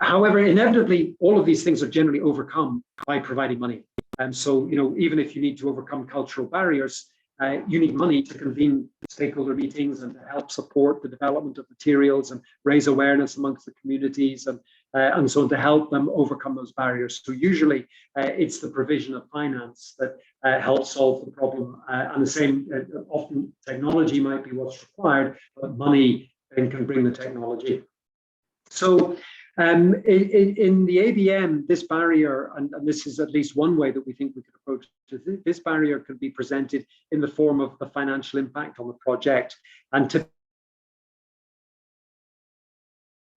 However, inevitably, all of these things are generally overcome by providing money. And so, even if you need to overcome cultural barriers, you need money to convene stakeholder meetings and to help support the development of materials and raise awareness amongst the communities and so on, to help them overcome those barriers. So usually it's the provision of finance that helps solve the problem. And the same, often technology might be what's required, but money then can bring the technology. So in the ABM, this barrier, and this is at least one way that we think we could approach it, this barrier could be presented in the form of the financial impact on the project. And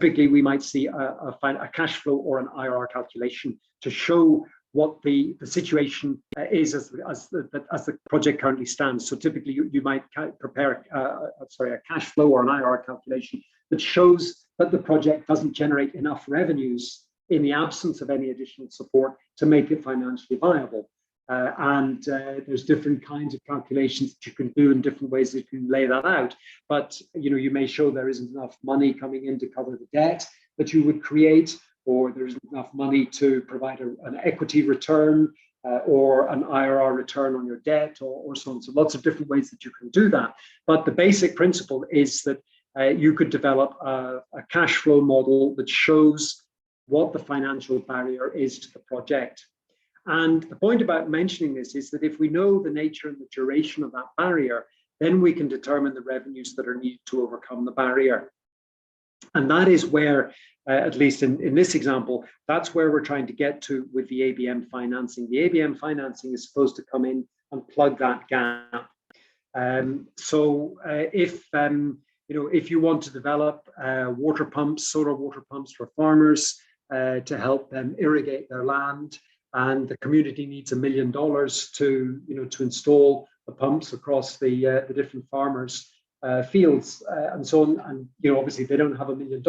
typically we might see a cash flow or an IRR calculation to show what the situation is as the project currently stands. So typically you might prepare a cash flow or an IRR calculation that shows that the project doesn't generate enough revenues in the absence of any additional support to make it financially viable. There's different kinds of calculations that you can do and different ways that you can lay that out. But you may show there isn't enough money coming in to cover the debt that you would create, or there isn't enough money to provide an equity return or an IRR return on your debt, or so on. So lots of different ways that you can do that. But the basic principle is that you could develop a cash flow model that shows what the financial barrier is to the project. And the point about mentioning this is that if we know the nature and the duration of that barrier, then we can determine the revenues that are needed to overcome the barrier. And that is where, at least in this example, that's where we're trying to get to with the ABM financing. The ABM financing is supposed to come in and plug that gap. If you want to develop water pumps, solar water pumps for farmers to help them irrigate their land, and the community needs $1 million to install the pumps across the different farmers' fields and so on, and obviously they don't have $1 million.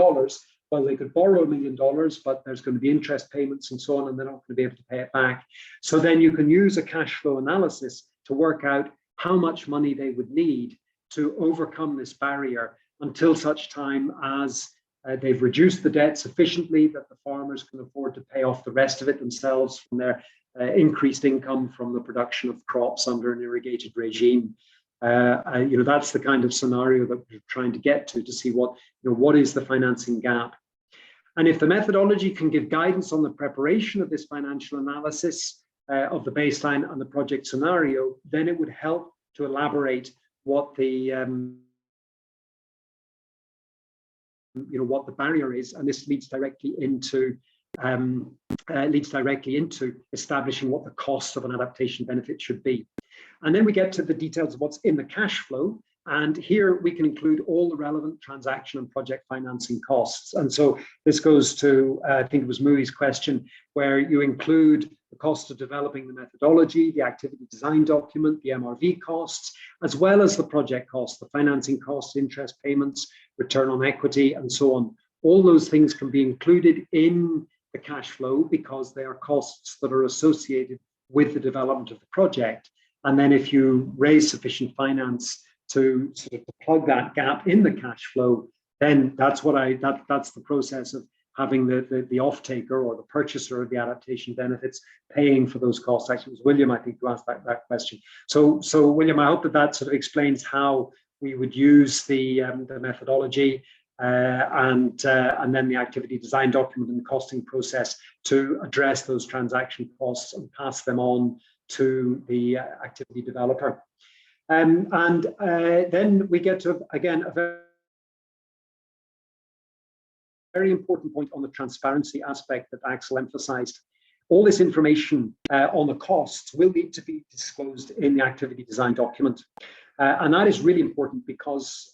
Well, they could borrow $1 million, but there's going to be interest payments and so on, and they're not going to be able to pay it back. So then you can use a cash flow analysis to work out how much money they would need to overcome this barrier until such time as they've reduced the debt sufficiently that the farmers can afford to pay off the rest of it themselves from their increased income from the production of crops under an irrigated regime. That's the kind of scenario that we're trying to get to see what is the financing gap. And if the methodology can give guidance on the preparation of this financial analysis of the baseline and the project scenario, then it would help to elaborate what the what the barrier is, and this leads directly into establishing what the cost of an adaptation benefit should be. And then we get to the details of what's in the cash flow, and here we can include all the relevant transaction and project financing costs. And so this goes to I think it was Mui's question, where you include the cost of developing the methodology, the activity design document, the MRV costs, as well as the project costs, the financing costs, interest payments, return on equity, and so on. All those things can be included in the cash flow because they are costs that are associated with the development of the project. And then if you raise sufficient finance to sort of plug that gap in the cash flow, then that's the process of having the off-taker or the purchaser of the adaptation benefits paying for those costs. Actually, it was William, I think, who asked that question. So William, I hope that sort of explains how we would use the methodology and then the activity design document and the costing process to address those transaction costs and pass them on to the activity developer. Then we get to, again, a very important point on the transparency aspect that Axel emphasized. All this information on the costs will need to be disclosed in the activity design document. And that is really important because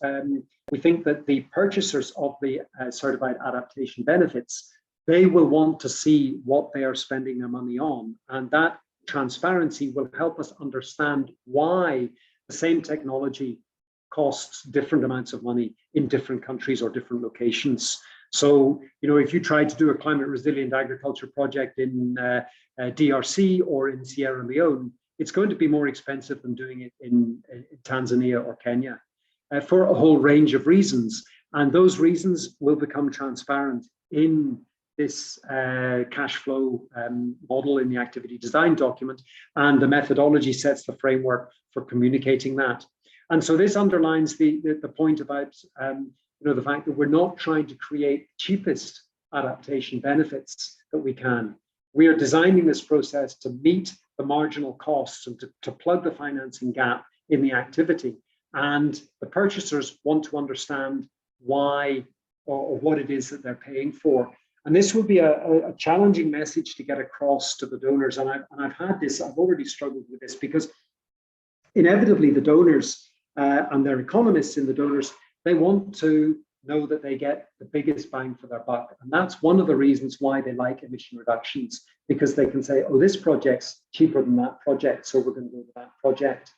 we think that the purchasers of the certified adaptation benefits, they will want to see what they are spending their money on. And that transparency will help us understand why the same technology costs different amounts of money in different countries or different locations. So, if you try to do a climate resilient agriculture project in DRC or in Sierra Leone, it's going to be more expensive than doing it in Tanzania or Kenya for a whole range of reasons. And those reasons will become transparent in this cash flow model in the activity design document. And the methodology sets the framework communicating that. And so this underlines the point about the fact that we're not trying to create cheapest adaptation benefits that we can. We are designing this process to meet the marginal costs and to plug the financing gap in the activity. And the purchasers want to understand why or what it is that they're paying for. And this will be a challenging message to get across to the donors. And I've already struggled with this, because inevitably the donors and their economists in the donors, they want to know that they get the biggest bang for their buck. And that's one of the reasons why they like emission reductions, because they can say, oh, this project's cheaper than that project, so we're going to go to that project.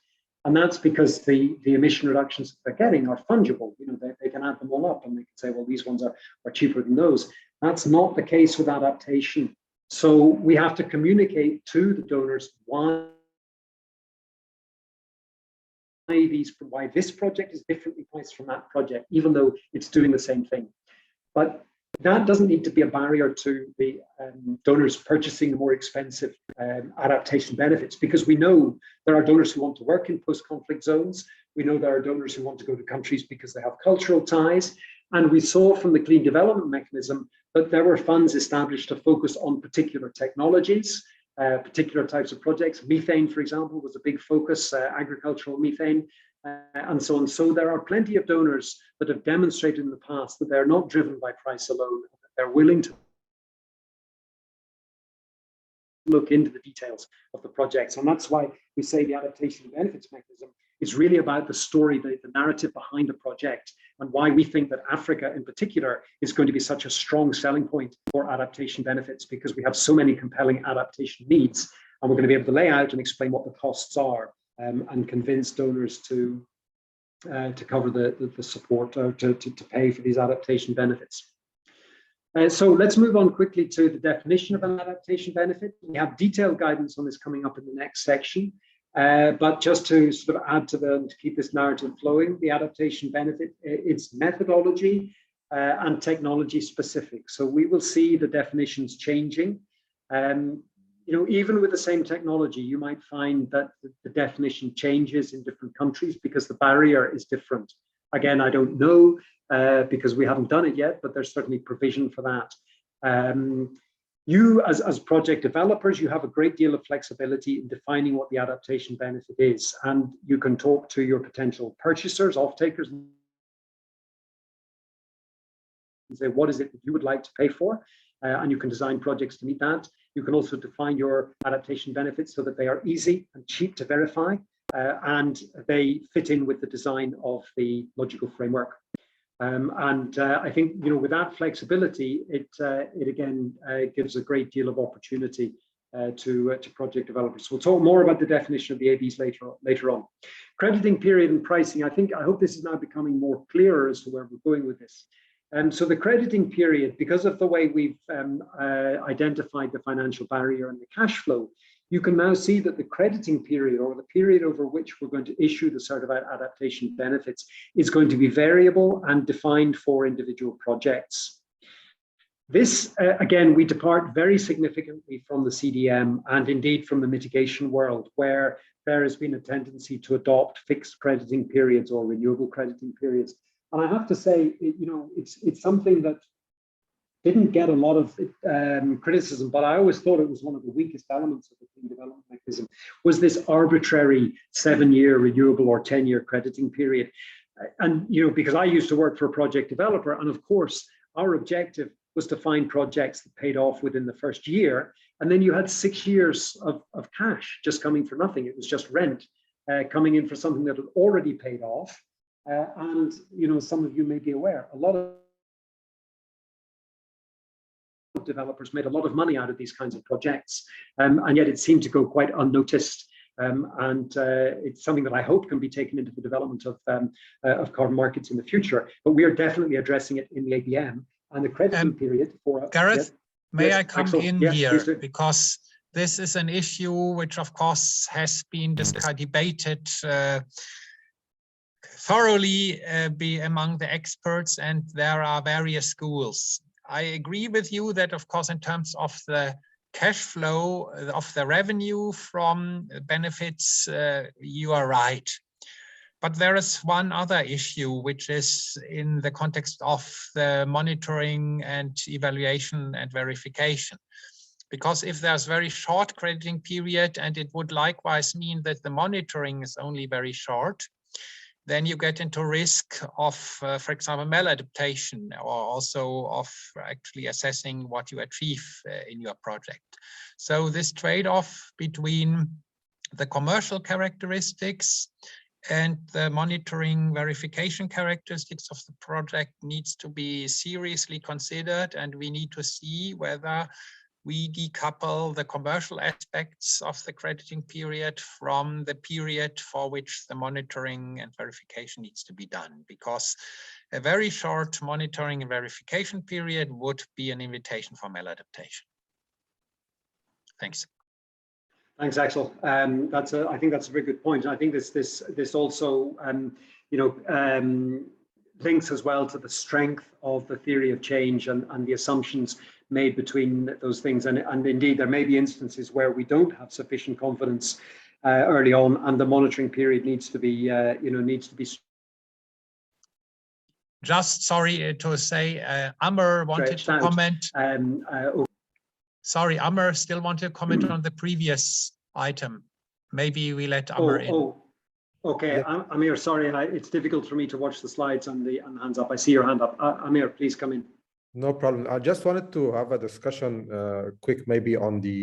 And that's because the emission reductions that they're getting are fungible. They can add them all up and they can say, well, these ones are cheaper than those. That's not the case with adaptation. So we have to communicate to the donors why this project is differently priced from that project, even though it's doing the same thing. But that doesn't need to be a barrier to the donors purchasing the more expensive adaptation benefits, because we know there are donors who want to work in post-conflict zones. We know there are donors who want to go to countries because they have cultural ties. And we saw from the Clean Development Mechanism that there were funds established to focus on particular technologies, particular types of projects. Methane, for example, was a big focus, agricultural methane, and so on. So there are plenty of donors that have demonstrated in the past that they're not driven by price alone, that they're willing to look into the details of the projects. And that's why we say the adaptation benefits mechanism is really about the story, the narrative behind a project, and why we think that Africa in particular is going to be such a strong selling point for adaptation benefits, because we have so many compelling adaptation needs, and we're going to be able to lay out and explain what the costs are, and convince donors to cover the support, or to pay for these adaptation benefits. So let's move on quickly to the definition of an adaptation benefit. We have detailed guidance on this coming up in the next section. But just to sort of add to keep this narrative flowing, the adaptation benefit, it's methodology and technology specific. So we will see the definitions changing. Even with the same technology, you might find that the definition changes in different countries because the barrier is different. Again, I don't know because we haven't done it yet, but there's certainly provision for that. You, as project developers, you have a great deal of flexibility in defining what the adaptation benefit is, and you can talk to your potential purchasers, off-takers, and say, what is it that you would like to pay for? And you can design projects to meet that. You can also define your adaptation benefits so that they are easy and cheap to verify, and they fit in with the design of the logical framework. I think, with that flexibility, it again gives a great deal of opportunity to project developers. We'll talk more about the definition of the ABs later on. Crediting period and pricing. I hope this is now becoming more clearer as to where we're going with this. So the crediting period, because of the way we've identified the financial barrier and the cash flow, you can now see that the crediting period, or the period over which we're going to issue the certified adaptation benefits, is going to be variable and defined for individual projects. This, again, we depart very significantly from the CDM and indeed from the mitigation world, where there has been a tendency to adopt fixed crediting periods or renewable crediting periods. And I have to say, it's something that didn't get a lot of criticism, but I always thought it was one of the weakest elements of the Clean Development Mechanism, was this arbitrary 7-year renewable or 10-year crediting period. And, because I used to work for a project developer, and of course, our objective was to find projects that paid off within the first year. And then you had 6 years of cash just coming for nothing. It was just rent coming in for something that had already paid off. And, some of you may be aware, a lot of developers made a lot of money out of these kinds of projects, and yet it seemed to go quite unnoticed. It's something that I hope can be taken into the development of carbon markets in the future. But we are definitely addressing it in the ABM, and the crediting period for Gareth, may I come Axel, in here, because this is an issue which, of course, has been debated thoroughly among the experts, and there are various schools. I agree with you that, of course, in terms of the cash flow of the revenue from benefits, you are right. But there is one other issue, which is in the context of the monitoring and evaluation and verification. Because if there's very short crediting period, and it would likewise mean that the monitoring is only very short, then you get into risk of, for example, maladaptation, or also of actually assessing what you achieve in your project. So this trade-off between the commercial characteristics and the monitoring verification characteristics of the project needs to be seriously considered, and we need to see whether we decouple the commercial aspects of the crediting period from the period for which the monitoring and verification needs to be done, because a very short monitoring and verification period would be an invitation for maladaptation. Thanks. Thanks, Axel. I think that's a very good point. I think this also links as well to the strength of the theory of change and the assumptions made between those things. And indeed, there may be instances where we don't have sufficient confidence early on, and the monitoring period needs to be Just sorry to say, Amr wanted to comment. Sorry, Amr still wanted to comment on the previous item. Maybe we let Amr in. Okay, Amir, sorry, it's difficult for me to watch the slides and the hands up. I see your hand up. Amir, please come in. No problem. I just wanted to have a discussion, quick, maybe on the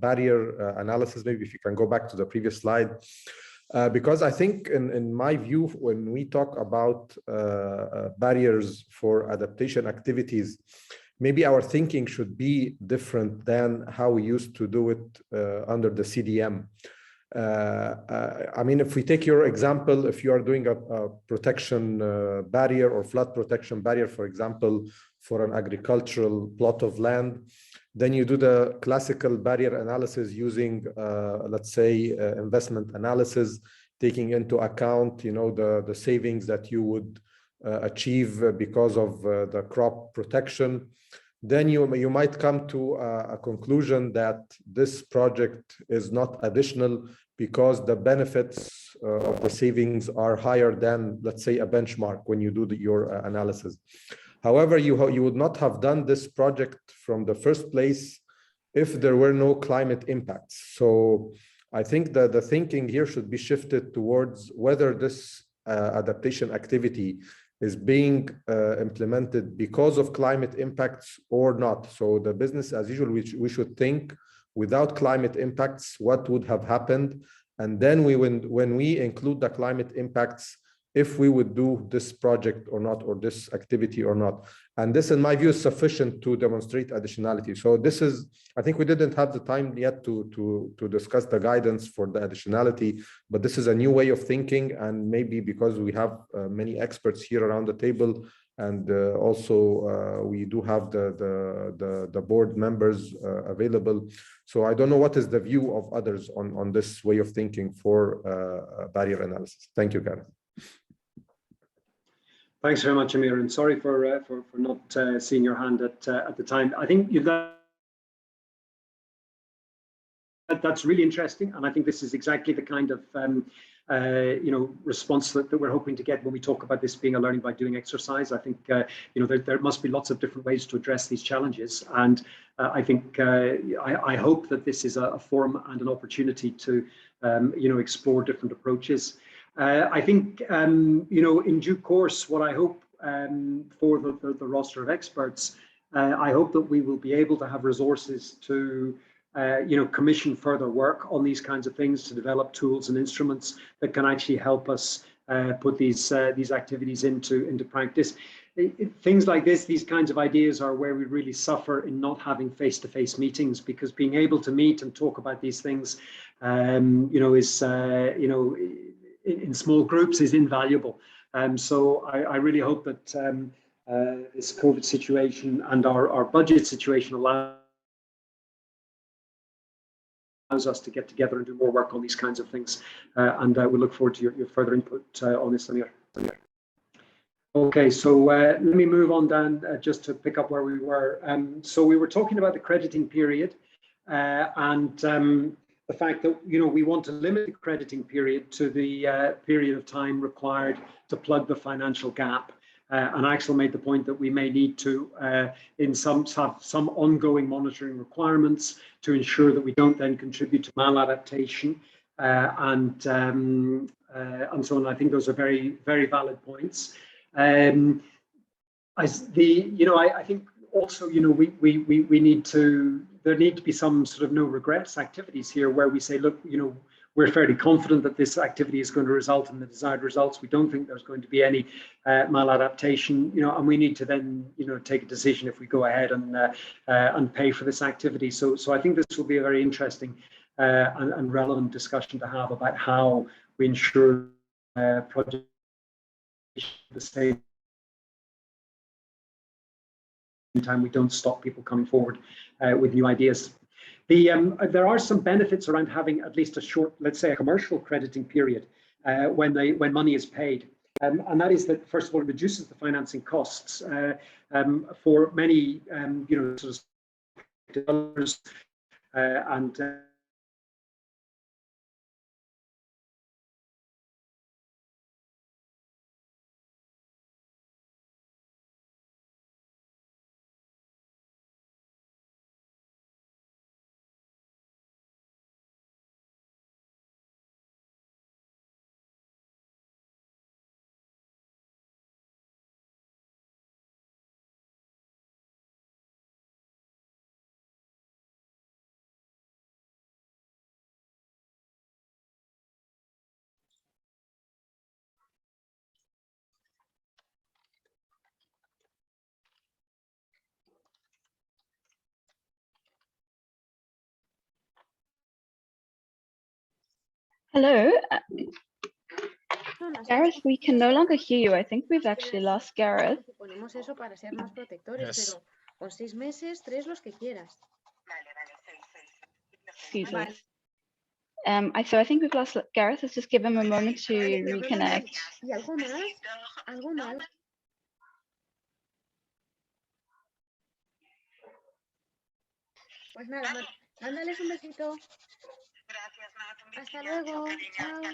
barrier analysis. Maybe if you can go back to the previous slide. Because I think in my view, when we talk about barriers for adaptation activities, maybe our thinking should be different than how we used to do it under the CDM. I mean, if we take your example, if you are doing a protection barrier or flood protection barrier, for example, for an agricultural plot of land, then you do the classical barrier analysis using, let's say, investment analysis, taking into account, the savings that you would achieve because of the crop protection. Then you might come to a conclusion that this project is not additional because the benefits of the savings are higher than, let's say, a benchmark when you do your analysis. However, you would not have done this project from the first place if there were no climate impacts. So I think that the thinking here should be shifted towards whether this adaptation activity is being implemented because of climate impacts or not. So the business as usual, we should think without climate impacts, what would have happened? And then when we include the climate impacts, if we would do this project or not, or this activity or not. And this, in my view, is sufficient to demonstrate additionality. So this is, I think we didn't have the time yet to discuss the guidance for the additionality, but this is a new way of thinking. And maybe because we have many experts here around the table, and also we do have the board members available. So I don't know what is the view of others on this way of thinking for barrier analysis. Thank you, Gareth. Thanks very much, Amir, and sorry for not seeing your hand at the time. I think that's really interesting, and I think this is exactly the kind of response that we're hoping to get when we talk about this being a learning by doing exercise. I think there must be lots of different ways to address these challenges, and I think I hope that this is a forum and an opportunity to explore different approaches. I think, in due course, what I hope for the roster of experts, I hope that we will be able to have resources to, commission further work on these kinds of things, to develop tools and instruments that can actually help us put these activities into practice. Things like this, these kinds of ideas are where we really suffer in not having face-to-face meetings, because being able to meet and talk about these things, is, in small groups is invaluable. So I really hope that this COVID situation and our budget situation allows us to get together and do more work on these kinds of things. And we look forward to your further input on this, Amir. Okay, so let me move on, Dan, just to pick up where we were. So we were talking about the crediting period. and the fact that we want to limit the crediting period to the period of time required to plug the financial gap. And Axel made the point that we may need to, have some ongoing monitoring requirements to ensure that we don't then contribute to maladaptation and so on. I think those are very, very valid points. I think also, we need to. There need to be some sort of no regrets activities here, where we say, look, we're fairly confident that this activity is going to result in the desired results. We don't think there's going to be any maladaptation, and we need to then, take a decision if we go ahead and pay for this activity. So I think this will be a very interesting and relevant discussion to have about how we ensure project the same time we don't stop people coming forward with new ideas. There are some benefits around having at least a short, let's say, a commercial crediting period when money is paid, and that is that, first of all, it reduces the financing costs for many sort of developers and Hello, Gareth, we can no longer hear you. I think we've actually lost Gareth. Yes. Excuse me. So I think we've lost Gareth. Let's just give him a moment to reconnect. Pues nada, mándales un besito. Gracias, Nat. Hasta luego. Chao. Chao, chao.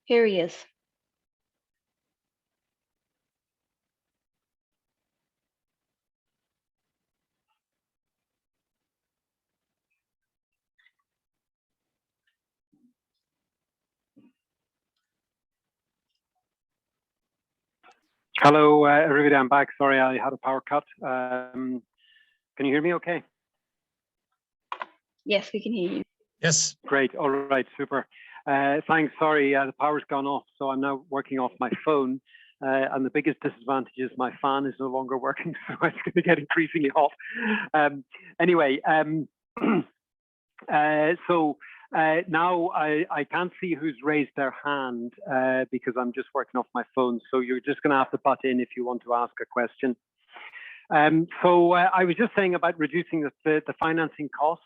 Here he is. Hello, everybody. I'm back. Sorry, I had a power cut. Can you hear me okay? Yes, we can hear you. Yes. Great. All right. Super. Thanks. Sorry, the power's gone off, so I'm now working off my phone. And the biggest disadvantage is my fan is no longer working, so it's going to get increasingly hot. Anyway, now I can't see who's raised their hand because I'm just working off my phone. So you're just going to have to butt in if you want to ask a question. I was just saying about reducing the financing costs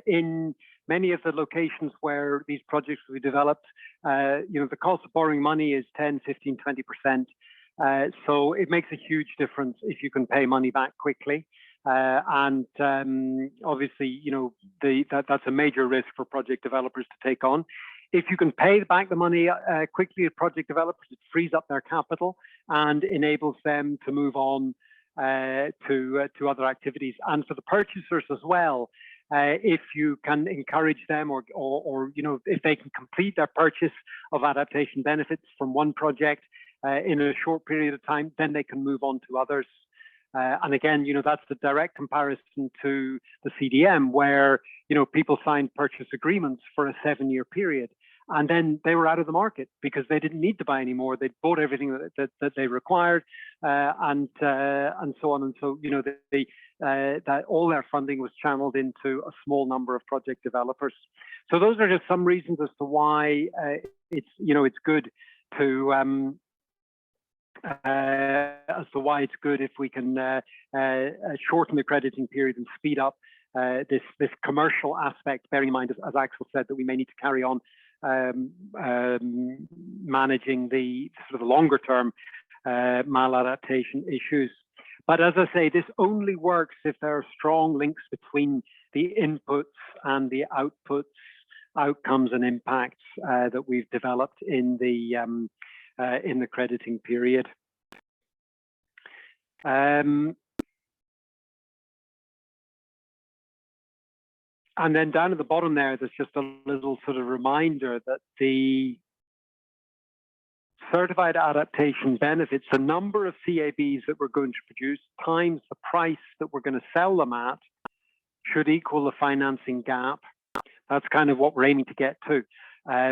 in many of the locations where these projects will be developed. The cost of borrowing money is 10, 15, 20%. So it makes a huge difference if you can pay money back quickly. Obviously, that's a major risk for project developers to take on. If you can pay back the money quickly to project developers, it frees up their capital and enables them to move on to other activities. And for the purchasers as well, if you can encourage them or if they can complete their purchase of adaptation benefits from one project in a short period of time, then they can move on to others. And again, that's the direct comparison to the CDM, where, people signed purchase agreements for a 7-year period, and then they were out of the market because they didn't need to buy anymore. They bought everything that they required, and so on. And so, that all their funding was channeled into a small number of project developers. So those are just some reasons as to why it's good to it's good if we can shorten the crediting period and speed up this commercial aspect, bearing in mind, as Axel said, that we may need to carry on managing the sort of longer term maladaptation issues. But as I say, this only works if there are strong links between the inputs and the outputs, outcomes and impacts that we've developed in the crediting period. And then down at the bottom there's just a little sort of reminder that the certified adaptation benefits, the number of CABs that we're going to produce times the price that we're going to sell them at, should equal the financing gap. That's kind of what we're aiming to get to,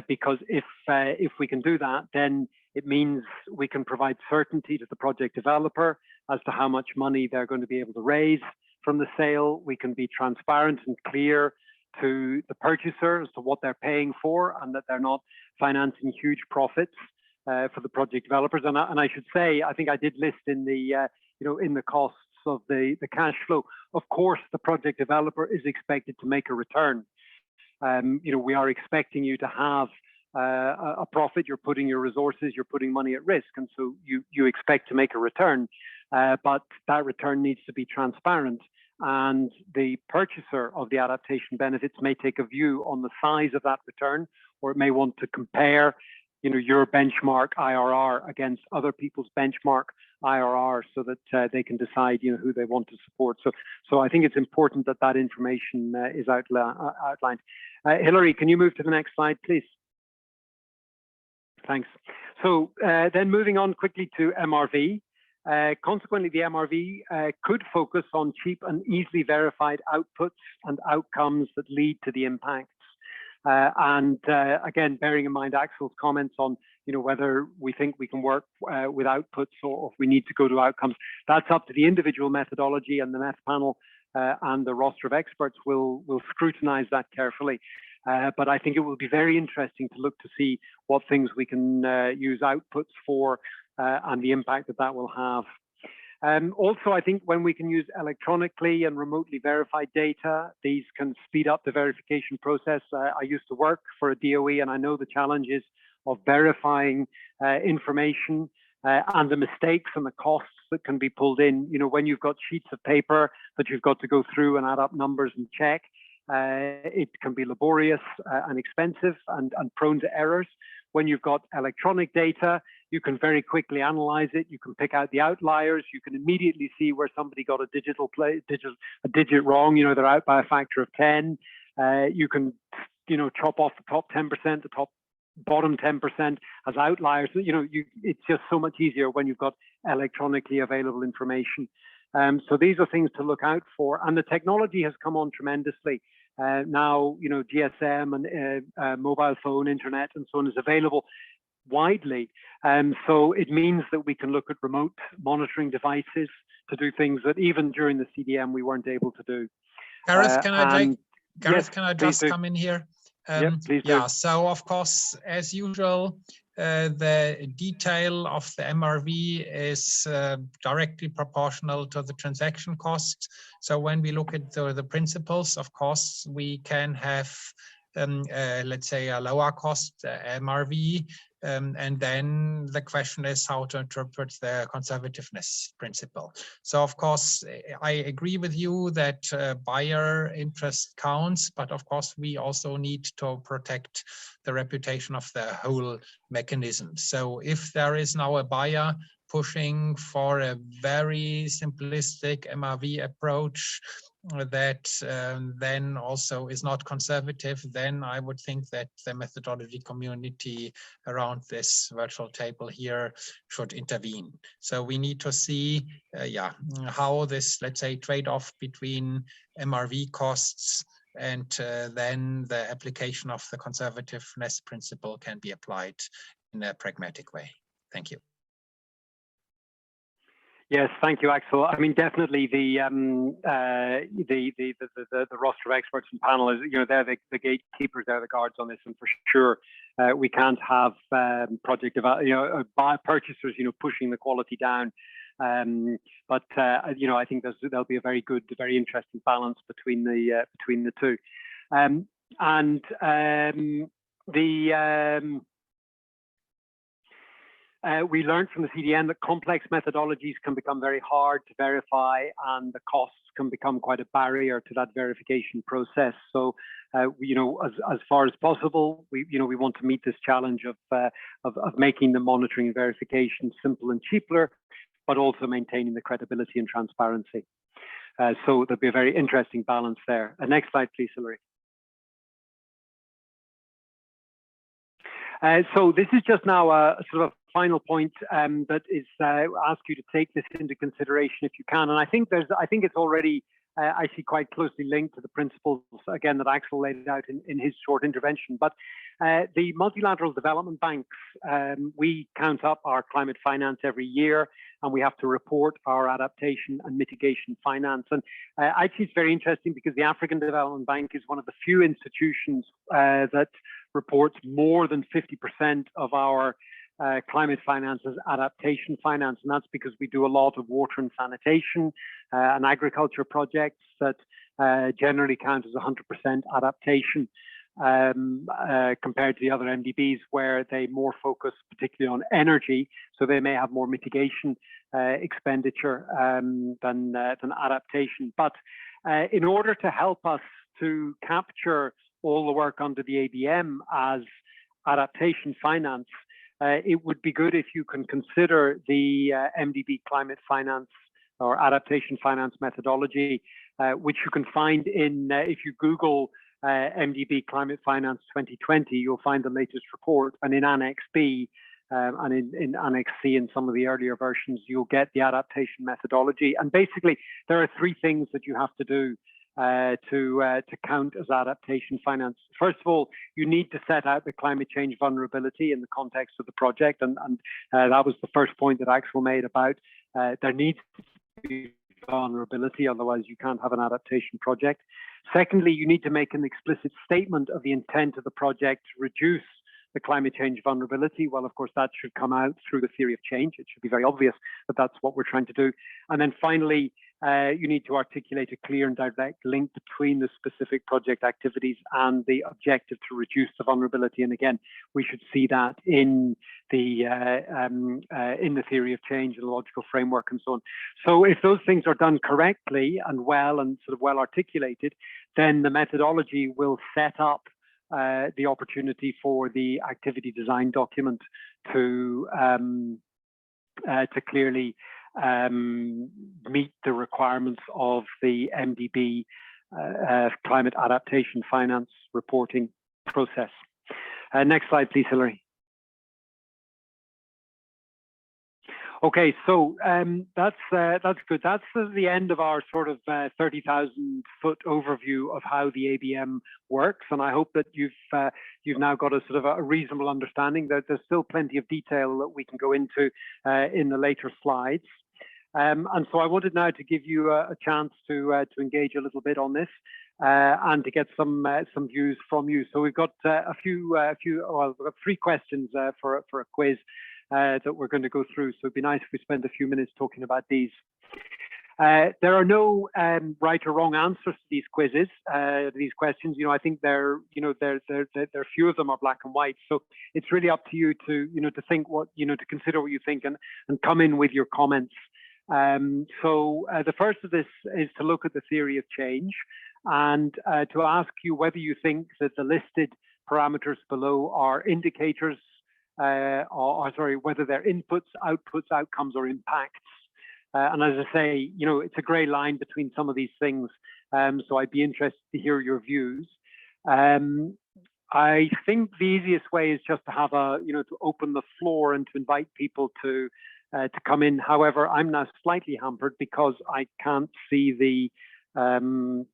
because if we can do that, then it means we can provide certainty to the project developer as to how much money they're going to be able to raise from the sale. We can be transparent and clear to the purchaser as to what they're paying for, and that they're not financing huge profits for the project developers. And I should say, I think I did list in the in the costs of the cash flow. Of course, the project developer is expected to make a return. We are expecting you to have a profit. You're putting your resources, you're putting money at risk, and so you expect to make a return. But that return needs to be transparent, and the purchaser of the adaptation benefits may take a view on the size of that return, or it may want to compare your benchmark IRR against other people's benchmark IRR, so that they can decide who they want to support. So I think it's important that that information is outlined. Hilary, can you move to the next slide, please? Thanks. So then moving on quickly to MRV. Consequently, the MRV could focus on cheap and easily verified outputs and outcomes that lead to the impacts. Again, bearing in mind Axel's comments on whether we think we can work with outputs or if we need to go to outcomes, that's up to the individual methodology, and the Meth panel and the roster of experts will scrutinize that carefully. But I think it will be very interesting to look to see what things we can use outputs for and the impact that will have. Also, I think when we can use electronically and remotely verified data, these can speed up the verification process. I used to work for a DOE, and I know the challenges of verifying information and the mistakes and the costs that can be pulled in. When you've got sheets of paper that you've got to go through and add up numbers and check, it can be laborious and expensive and prone to errors. When you've got electronic data, you can very quickly analyze it. You can pick out the outliers. You can immediately see where somebody got a digit wrong. They're out by a factor of 10. You can, chop off the top 10%, the bottom 10% as outliers. It's just so much easier when you've got electronically available information. So these are things to look out for. And the technology has come on tremendously. Now, GSM and mobile phone, internet, and so on is available widely. So it means that we can look at remote monitoring devices to do things that even during the CDM we weren't able to do. Gareth, can I just come in here? Yep, please do. Yeah, so of course, as usual, the detail of the MRV is directly proportional to the transaction cost. So when we look at the principles, of course, we can have, let's say, a lower cost MRV. And then the question is how to interpret the conservativeness principle. So, of course, I agree with you that buyer interest counts, but of course, we also need to protect the reputation of the whole mechanism. So if there is now a buyer pushing for a very simplistic MRV approach that then also is not conservative, then I would think that the methodology community around this virtual table here should intervene. So we need to see how this, let's say, trade-off between MRV costs and then the application of the conservativeness principle can be applied in a pragmatic way. Thank you. Yes, thank you, Axel. I mean, definitely the roster of experts and panel is, they're the gatekeepers, they're the guards on this, and for sure we can't have project purchasers, pushing the quality down. But I think there'll be a very good, very interesting balance between the two. we learned from the CDN that complex methodologies can become very hard to verify, and the costs can become quite a barrier to that verification process. So, as far as possible, we want to meet this challenge of making the monitoring and verification simple and cheaper, but also maintaining the credibility and transparency. So there'll be a very interesting balance there. Next slide, please, Hilary. So this is just now a sort of a final point that is ask you to take this into consideration if you can. And I think it's already I see quite closely linked to the principles again that Axel laid out in his short intervention. But the multilateral development banks, we count up our climate finance every year, and we have to report our adaptation and mitigation finance. And actually, it's very interesting because the African Development Bank is one of the few institutions that reports more than 50% of our climate finance as adaptation finance, and that's because we do a lot of water and sanitation and agriculture projects that generally count as 100% adaptation compared to the other MDBs, where they more focus particularly on energy, so they may have more mitigation expenditure than adaptation. But in order to help us to capture all the work under the ABM as adaptation finance, it would be good if you can consider the MDB climate finance or adaptation finance methodology, which you can find in, if you Google MDB climate finance 2020, you'll find the latest report, and in Annex B and in Annex C in some of the earlier versions, you'll get the adaptation methodology. And basically, there are three things that you have to do to count as adaptation finance. First of all, you need to set out the climate change vulnerability in the context of the project, and that was the first point that Axel made about there needs to be vulnerability, otherwise you can't have an adaptation project. Secondly, you need to make an explicit statement of the intent of the project to reduce the climate change vulnerability. Well, of course, that should come out through the theory of change. It should be very obvious that that's what we're trying to do. And then finally, you need to articulate a clear and direct link between the specific project activities and the objective to reduce the vulnerability. And again, we should see that in the theory of change and the logical framework and so on. So if those things are done correctly and well and sort of well articulated, then the methodology will set up the opportunity for the activity design document to clearly meet the requirements of the MDB climate adaptation finance reporting process. Next slide, please, Hilary. Okay, so that's good. That's the end of our sort of 30,000-foot overview of how the ABM works, and I hope that you've now got a sort of a reasonable understanding. That there's still plenty of detail that we can go into in the later slides. And so I wanted now to give you a chance to engage a little bit on this and to get some views from you. So we've got well, we've got 3 questions for a quiz that we're going to go through. So it'd be nice if we spend a few minutes talking about these. There are no right or wrong answers to these quizzes, these questions. I think there few of them are black and white. So it's really up to you to to think what to consider what you think and come in with your comments. So the first of this is to look at the theory of change and to ask you whether you think that the listed parameters below are indicators, whether they're inputs, outputs, outcomes, or impacts. And as I say, it's a gray line between some of these things. So I'd be interested to hear your views. I think the easiest way is just to have to open the floor and to invite people to come in. However, I'm now slightly hampered because I can't see the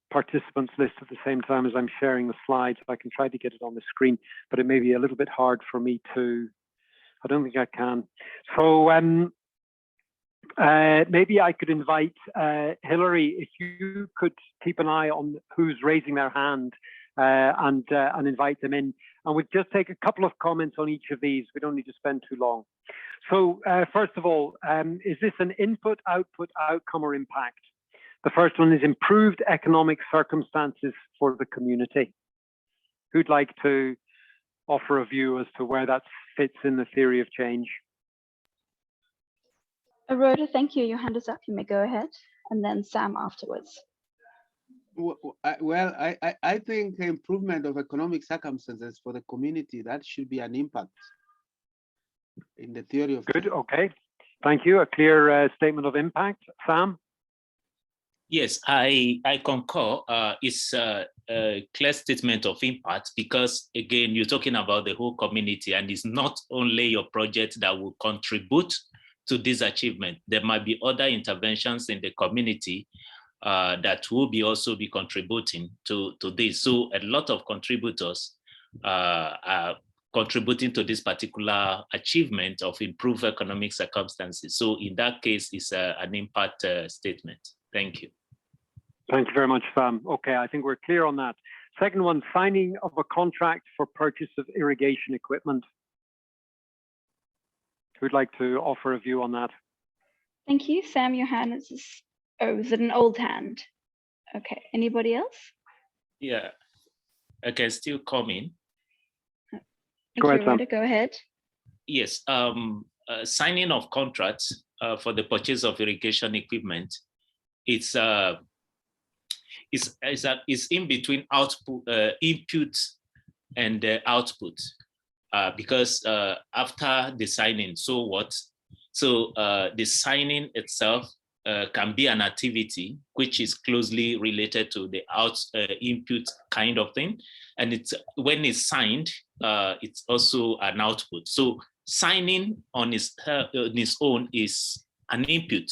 participants list at the same time as I'm sharing the slides. I can try to get it on the screen, but it may be a little bit hard for me to. I don't think I can. So maybe I could invite Hilary, if you could keep an eye on who's raising their hand and invite them in. And we'll just take a couple of comments on each of these. We don't need to spend too long. So first of all, is this an input, output, outcome, or impact? The first one is improved economic circumstances for the community. Who'd like to offer a view as to where that fits in the theory of change? Rhoda, thank you. Your hand is up. You may go ahead. And then Sam afterwards. Well, I think improvement of economic circumstances for the community, that should be an impact in the theory of good. Okay, thank you. A clear statement of impact. Sam? Yes, I concur. It's a clear statement of impact because, again, you're talking about the whole community, and it's not only your project that will contribute to this achievement. There might be other interventions in the community that will also be contributing to this. So a lot of contributors are contributing to this particular achievement of improved economic circumstances. So in that case, it's an impact statement. Thank you. Thank you very much, Sam. Okay, I think we're clear on that. Second one, signing of a contract for purchase of irrigation equipment. Who'd like to offer a view on that? Thank you. Sam, your hand is, oh, is it an old hand? Okay, anybody else? Yeah, I can still come in. Go ahead, Sam. Go ahead. Yes, signing of contracts for the purchase of irrigation equipment. It's in between output, input and output, because after the signing, so what? So the signing itself can be an activity which is closely related to the input kind of thing, and it's when it's signed, it's also an output. So signing on its own is an input.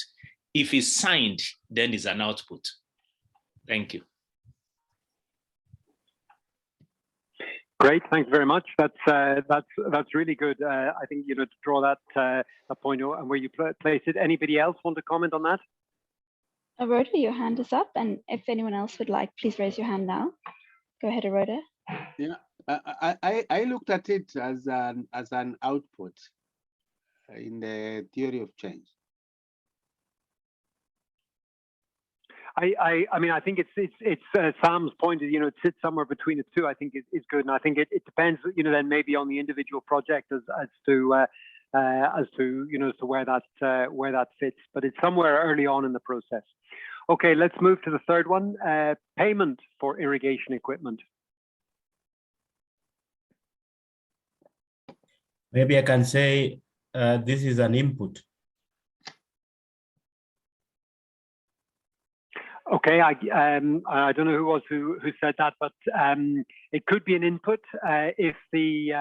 If it's signed, then it's an output. Thank you. Great, thank you very much. That's really good. I think to draw that point and where you place it. Anybody else want to comment on that? Rhoda, your hand is up, and if anyone else would like, please raise your hand now. Go ahead, Rhoda. Yeah, I looked at it as an output in the theory of change. I mean, I think it's Sam's point. It sits somewhere between the two. I think it's good, and I think it depends. Then maybe on the individual project as to where that fits. But it's somewhere early on in the process. Okay, let's move to the third one. Payment for irrigation equipment. Maybe I can say this is an input. Okay, I don't know who said that, but it could be an input if the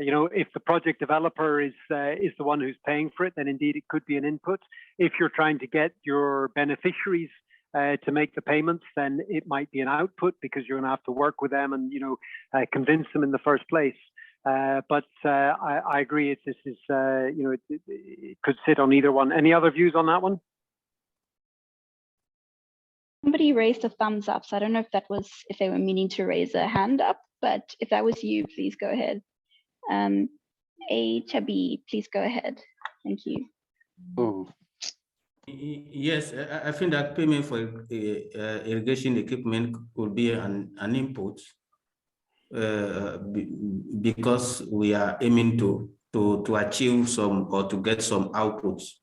if the project developer is the one who's paying for it, then indeed it could be an input. If you're trying to get your beneficiaries to make the payments, then it might be an output because you're going to have to work with them and convince them in the first place. But I agree. This is it could sit on either one. Any other views on that one? Somebody raised a thumbs up, so I don't know if they were meaning to raise a hand up, but if that was you, please go ahead. A Chabi, please go ahead. Thank you. Oh. Yes, I think that payment for irrigation equipment could be an input because we are aiming to achieve some or to get some outputs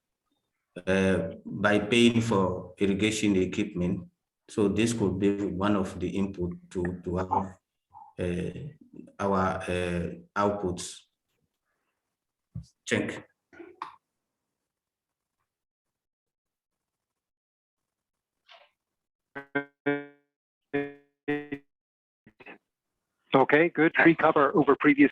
by paying for irrigation equipment. So this could be one of the input to have our outputs. Check. Okay, good. Free cover over previous.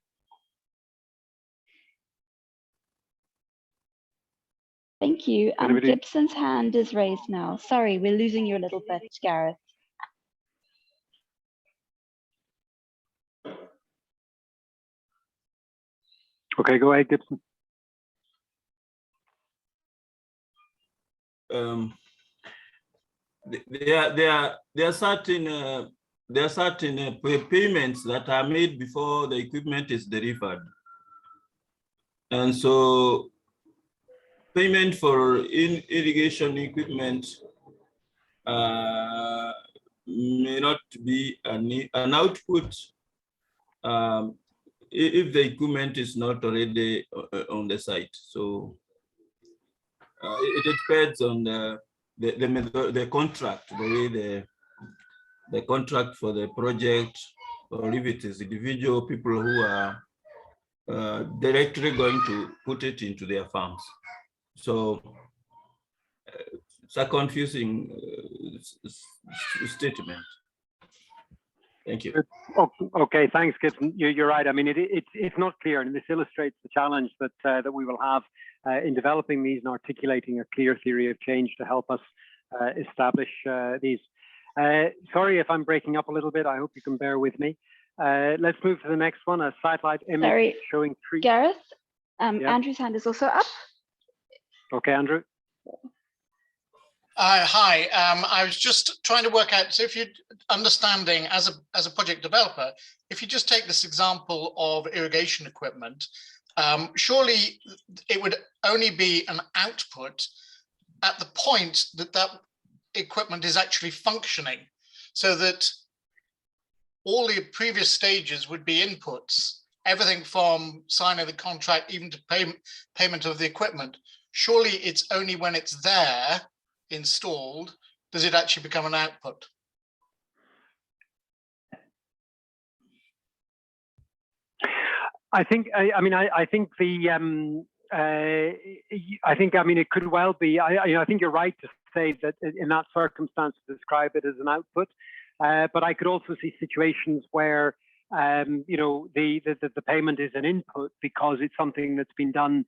Thank you. Gibson's hand is raised now. Sorry, we're losing you a little bit, Gareth. Okay, go ahead, Gibson. There are certain payments that are made before the equipment is delivered, and so payment for irrigation equipment may not be an output if the equipment is not already on the site. So it depends on the contract, the way the contract for the project, or if it is individual people who are directly going to put it into their farms. So it's a confusing statement. Thank you. Okay, thanks, Gibson. You're right. I mean, it's not clear, and this illustrates the challenge that that we will have in developing these and articulating a clear theory of change to help us establish these. Sorry if I'm breaking up a little bit. I hope you can bear with me. Let's move to the next one, a satellite image showing tree. Gareth, Andrew's hand is also up. Okay, Andrew. Hi, I was just trying to work out, so if you're understanding as a project developer, if you just take this example of irrigation equipment, surely it would only be an output at the point that that equipment is actually functioning, so that all the previous stages would be inputs, everything from signing the contract even to payment of the equipment. Surely it's only when it's there installed does it actually become an output. I think I think it could well be. I think you're right to say that in that circumstance to describe it as an output, but I could also see situations where the payment is an input because it's something that's been done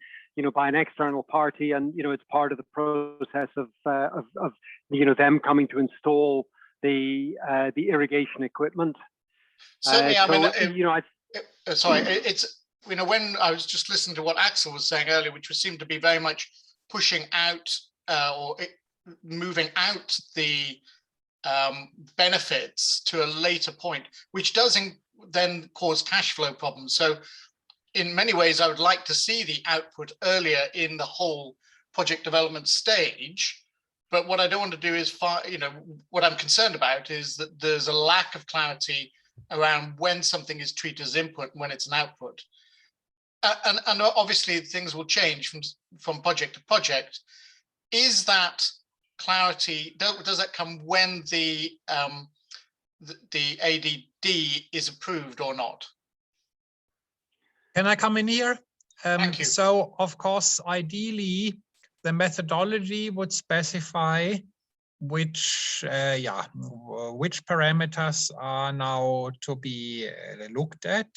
by an external party, and it's part of the process of them coming to install the irrigation equipment. Certainly, it's when I was just listening to what Axel was saying earlier, which seemed to be very much pushing out moving out the benefits to a later point, which does then cause cash flow problems. So in many ways, I would like to see the output earlier in the whole project development stage. But what I don't want to do is, what I'm concerned about is that there's a lack of clarity around when something is treated as input and when it's an output. And obviously things will change from project to project. Is that clarity, does that come when the ADD is approved or not? Can I come in here? Thank you. So, of course, ideally, the methodology would specify which parameters are now to be looked at.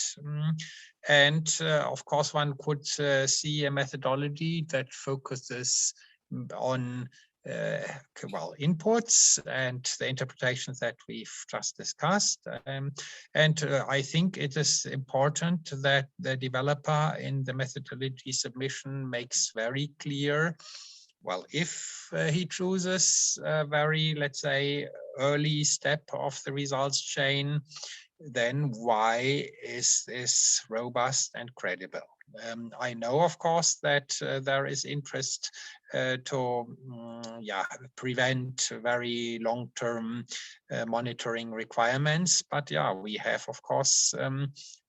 And of course, one could see a methodology that focuses on inputs and the interpretations that we've just discussed. I think it is important that the developer in the methodology submission makes very clear, well, if he chooses a very, let's say, early step of the results chain, then why is this robust and credible? I know, of course, that there is interest to prevent very long-term monitoring requirements. But yeah, we have, of course,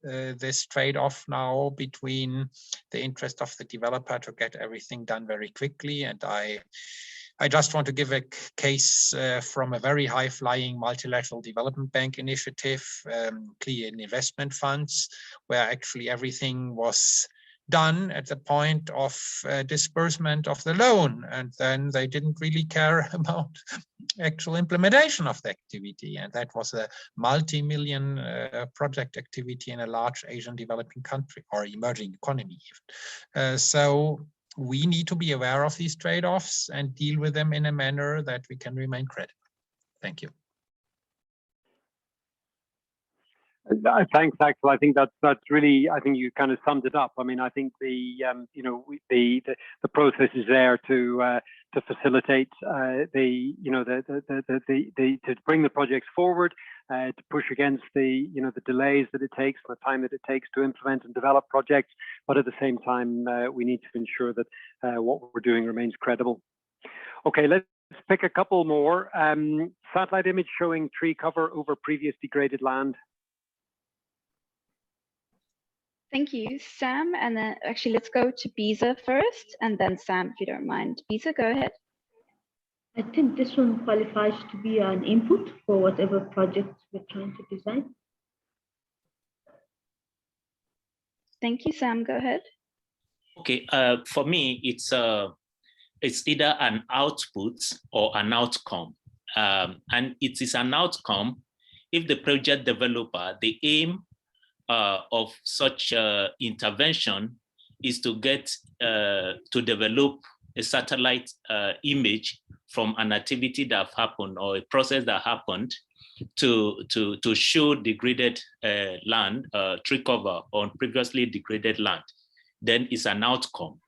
this trade-off now between the interest of the developer to get everything done very quickly. And I just want to give a case from a very high-flying multilateral development bank initiative, clear investment funds, where actually everything was done at the point of disbursement of the loan, and then they didn't really care about actual implementation of the activity, and that was a multi-million project activity in a large Asian developing country or emerging economy even. So we need to be aware of these trade-offs and deal with them in a manner that we can remain credible. Thank you. Thanks, Axel. I think that's really, I think you kind of summed it up. I mean, I think the process is there to facilitate to bring the projects forward, to push against the delays that it takes, the time that it takes to implement and develop projects. But at the same time, we need to ensure that what we're doing remains credible. Okay, let's pick a couple more. Satellite image showing tree cover over previous degraded land. Thank you, Sam. And then actually, let's go to Bisa first, and then Sam, if you don't mind. Bisa, go ahead. I think this one qualifies to be an input for whatever project we're trying to design. Thank you, Sam. Go ahead. Okay, for me, it's either an output or an outcome. And it is an outcome if the project developer, the aim of such intervention is to get to develop a satellite image from an activity that happened or a process that happened to show degraded land, tree cover on previously degraded land, then it's an outcome.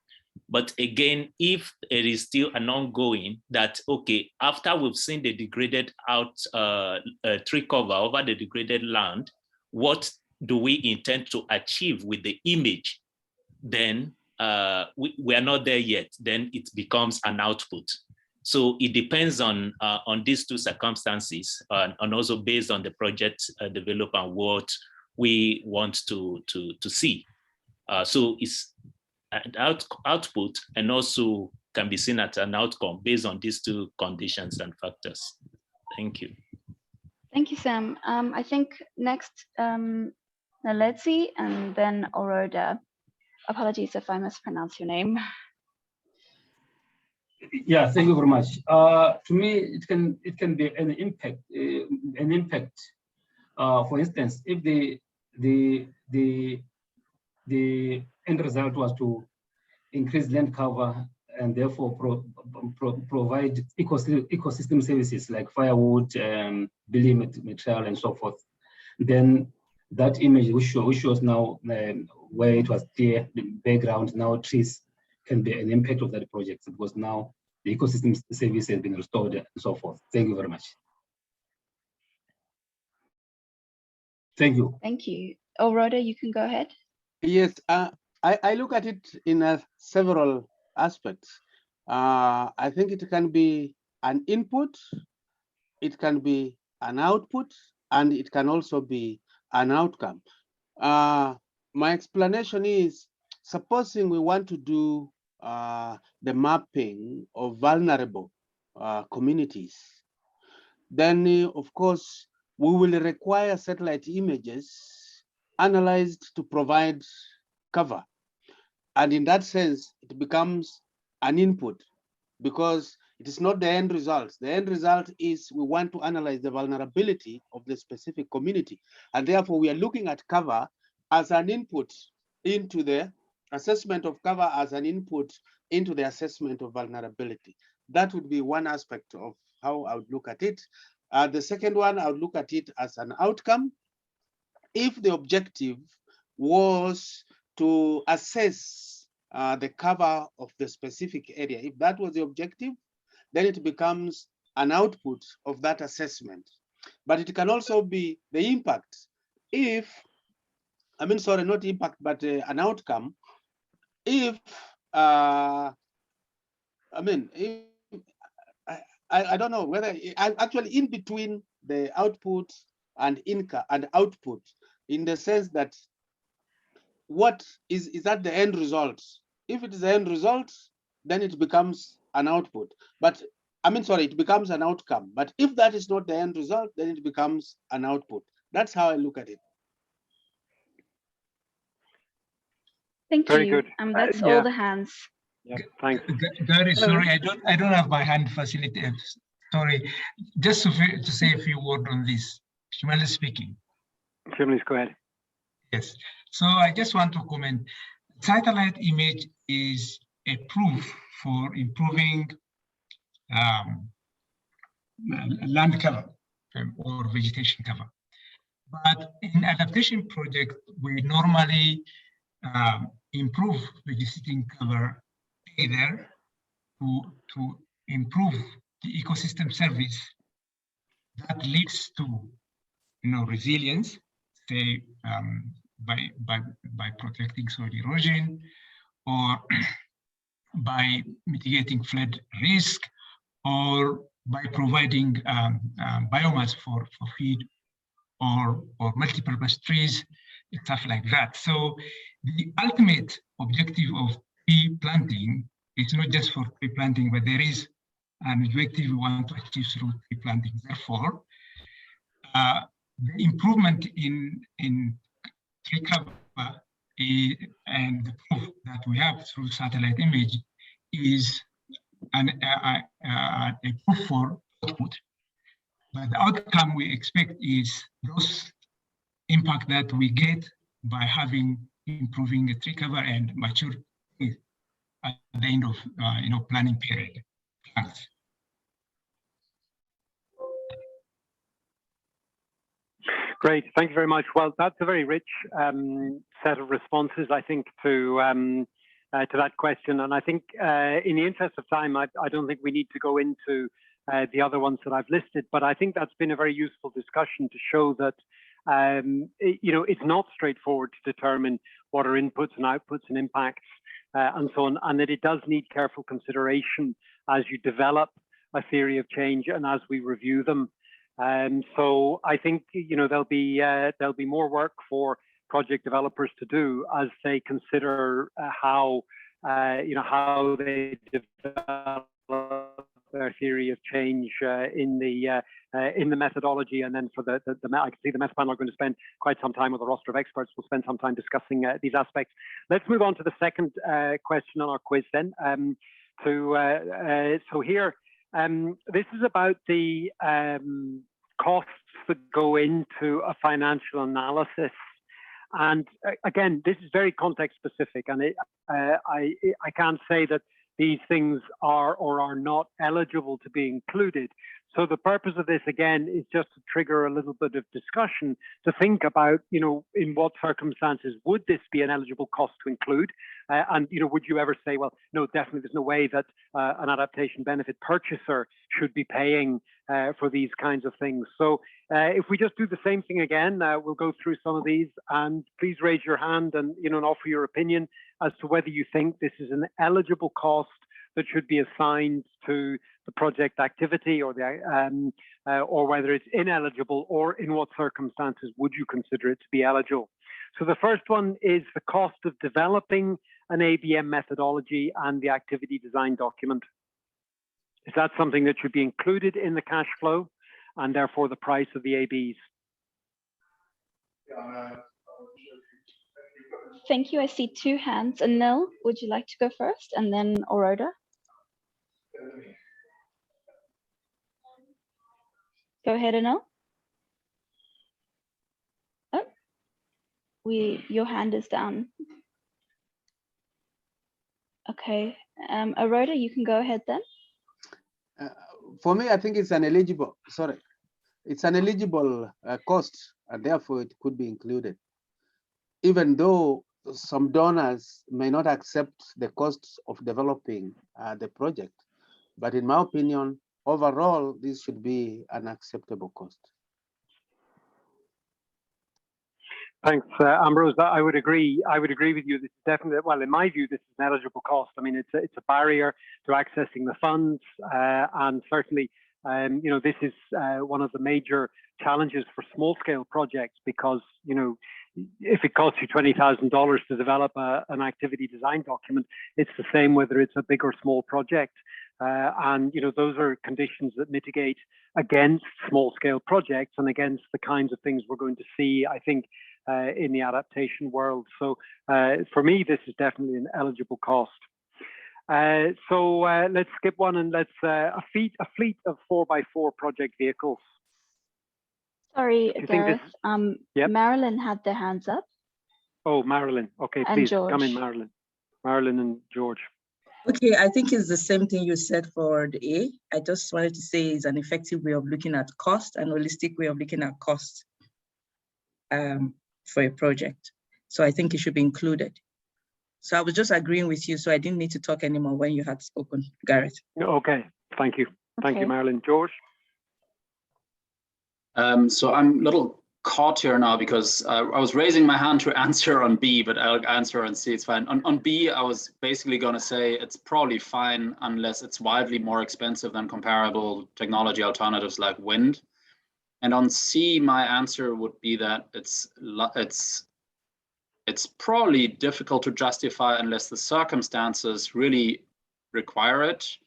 But again, if it is still an ongoing that, okay, after we've seen the degraded tree cover over the degraded land, what do we intend to achieve with the image? Then we are not there yet. Then it becomes an output. So it depends on these two circumstances, and also based on the project development, what we want to see. So it's an output, and also can be seen as an outcome based on these two conditions and factors. Thank you. Thank you, Sam. I think next, Naledzi, and then Oroda. Apologies if I mispronounce your name. Yeah, thank you very much. To me, it can be an impact. For instance, if the end result was to increase land cover and therefore provide ecosystem services like firewood, building material, and so forth, then that image which shows now where it was clear, the background, now trees, can be an impact of that project, because now the ecosystem service has been restored and so forth. Thank you very much. Thank you. Thank you. Oroda, you can go ahead. Yes, I look at it in several aspects. I think it can be an input, it can be an output, and it can also be an outcome. My explanation is, supposing we want to do the mapping of vulnerable communities, then of course we will require satellite images analyzed to provide cover. And in that sense, it becomes an input, because it is not the end result. The end result is we want to analyze the vulnerability of the specific community. And therefore, we are looking at cover as an input into the assessment of cover, as an input into the assessment of vulnerability. That would be one aspect of how I would look at it. The second one, I would look at it as an outcome. If the objective was to assess the cover of the specific area, if that was the objective, then it becomes an output of that assessment. But it can also be the impact. If, I mean, sorry, not impact, but an outcome. If, I mean, if, I don't know whether, I'm actually in between the output and income and output, in the sense that what is that the end result? If it is the end result, then it becomes an output. But I mean, sorry, it becomes an outcome. But if that is not the end result, then it becomes an output. That's how I look at it. Thank Very you. good. That's all the hands. Yeah, thanks. Gary, sorry, I don't have my hand facilitated. Sorry, just to say a few words on this. Humanly speaking. Please go ahead. Yes. So I just want to comment. Satellite image is a proof for improving land cover or vegetation cover. But in adaptation project, we normally improve vegetation cover either to improve the ecosystem service that leads to resilience, say by protecting soil erosion, or by mitigating flood risk, or by providing biomass for feed, or multi-purpose trees, stuff like that. So the ultimate objective of tree planting is not just for tree planting, but there is an objective we want to achieve through tree planting. Therefore, the improvement in tree cover and the proof that we have through satellite image is a proof for output. But the outcome we expect is those impact that we get by improving the tree cover and mature at the end of planning period. Thanks. Great, thank you very much. Well, that's a very rich set of responses, I think, to that question. And I think in the interest of time, I don't think we need to go into the other ones that I've listed, but I think that's been a very useful discussion to show that it's not straightforward to determine what are inputs and outputs and impacts and so on, and that it does need careful consideration as you develop a theory of change and as we review them. So I think there'll be more work for project developers to do as they consider how they develop their theory of change in the methodology. And then for I can see the meta panel are going to spend quite some time with a roster of experts. We'll spend some time discussing these aspects. Let's move on to the second question on our quiz then. So here, this is about the costs that go into a financial analysis. And again, this is very context specific, and I can't say that these things are or are not eligible to be included. So the purpose of this, again, is just to trigger a little bit of discussion to think about, in what circumstances would this be an eligible cost to include? And, would you ever say, well, no, definitely there's no way that an adaptation benefit purchaser should be paying for these kinds of things. So if we just do the same thing again, we'll go through some of these, and please raise your hand and, and offer your opinion as to whether you think this is an eligible cost that should be assigned to the project activity, or or whether it's ineligible, or in what circumstances would you consider it to be eligible. So the first one is the cost of developing an ABM methodology and the activity design document. Is that something that should be included in the cash flow and therefore the price of the ABs? Thank you. I see two hands. Anil, would you like to go first, and then Oroda? Go ahead, Anil. Oh, your hand is down. Okay, Oroda, you can go ahead then. For me, I think it's an eligible. Sorry, it's an eligible cost, and therefore it could be included, even though some donors may not accept the costs of developing the project. But in my opinion, overall, this should be an acceptable cost. Thanks, Ambrose. I would agree. I would agree with you. This is definitely, well, in my view, this is an eligible cost. I mean, it's a barrier to accessing the funds, and certainly, this is one of the major challenges for small-scale projects, because if it costs you $20,000 to develop an activity design document, it's the same whether it's a big or small project. And those are conditions that mitigate against small-scale projects and against the kinds of things we're going to see, I think, in the adaptation world. So for me, this is definitely an eligible cost. So let's skip one, and let's a fleet of 4x4 project vehicles. Sorry, Gareth. Yep. Marilyn had their hands up. Oh, Marilyn. Okay, and please George. Come in, Marilyn. Marilyn and George. Okay, I think it's the same thing you said for the A. I just wanted to say it's an effective way of looking at cost, and holistic way of looking at cost for a project. So I think it should be included. So I was just agreeing with you, so I didn't need to talk anymore when you had spoken, Gareth. Okay, thank you. Thank you, Marilyn. George? So I'm a little caught here now, because I was raising my hand to answer on B, but I'll answer on C, it's fine. On B, I was basically going to say it's probably fine unless it's wildly more expensive than comparable technology alternatives like wind. And on C, my answer would be that it's it's probably difficult to justify unless the circumstances really require it.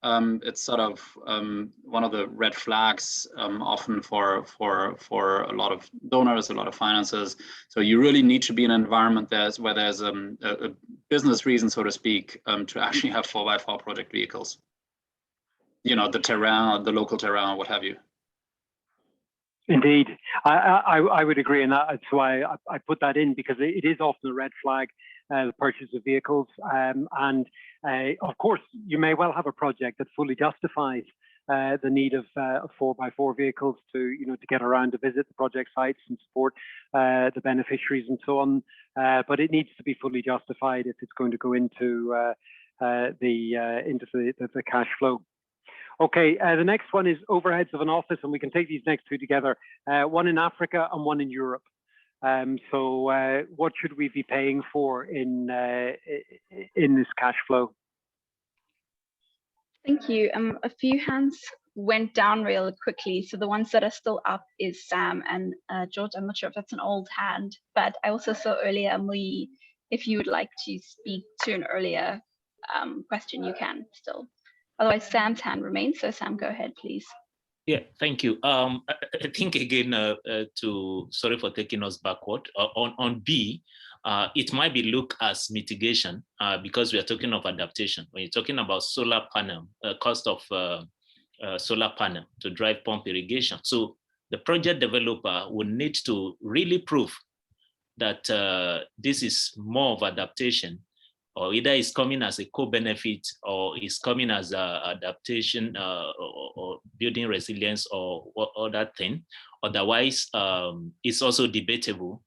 It's sort of one of the red flags often for a lot of donors, a lot of financiers. So you really need to be in an environment where there's a business reason, so to speak, to actually have 4x4 project vehicles. You know, the terrain, the local terrain, what have you. Indeed, I would agree, and that's why I put that in, because it is often a red flag, the purchase of vehicles, and of course you may well have a project that fully justifies the need of 4x4 vehicles to get around to visit the project sites and support the beneficiaries and so on, but it needs to be fully justified if it's going to go into the cash flow. Okay, the next one is overheads of an office, and we can take these next two together, one in Africa and one in Europe. So what should we be paying for in this cash flow? Thank you. A few hands went down real quickly. So the ones that are still up is Sam and George. I'm not sure if that's an old hand, but I also saw earlier, Mui, if you would like to speak to an earlier question, you can still. Otherwise, Sam's hand remains. So Sam, go ahead, please. Yeah, thank you. I think again, sorry for taking us backward. On B, it might be looked as mitigation because we are talking of adaptation. When you're talking about solar panel, cost of solar panel to drive pump irrigation. So the project developer will need to really prove that this is more of adaptation, or either it's coming as a co-benefit or it's coming as a adaptation or building resilience or other thing. Otherwise, it's also debatable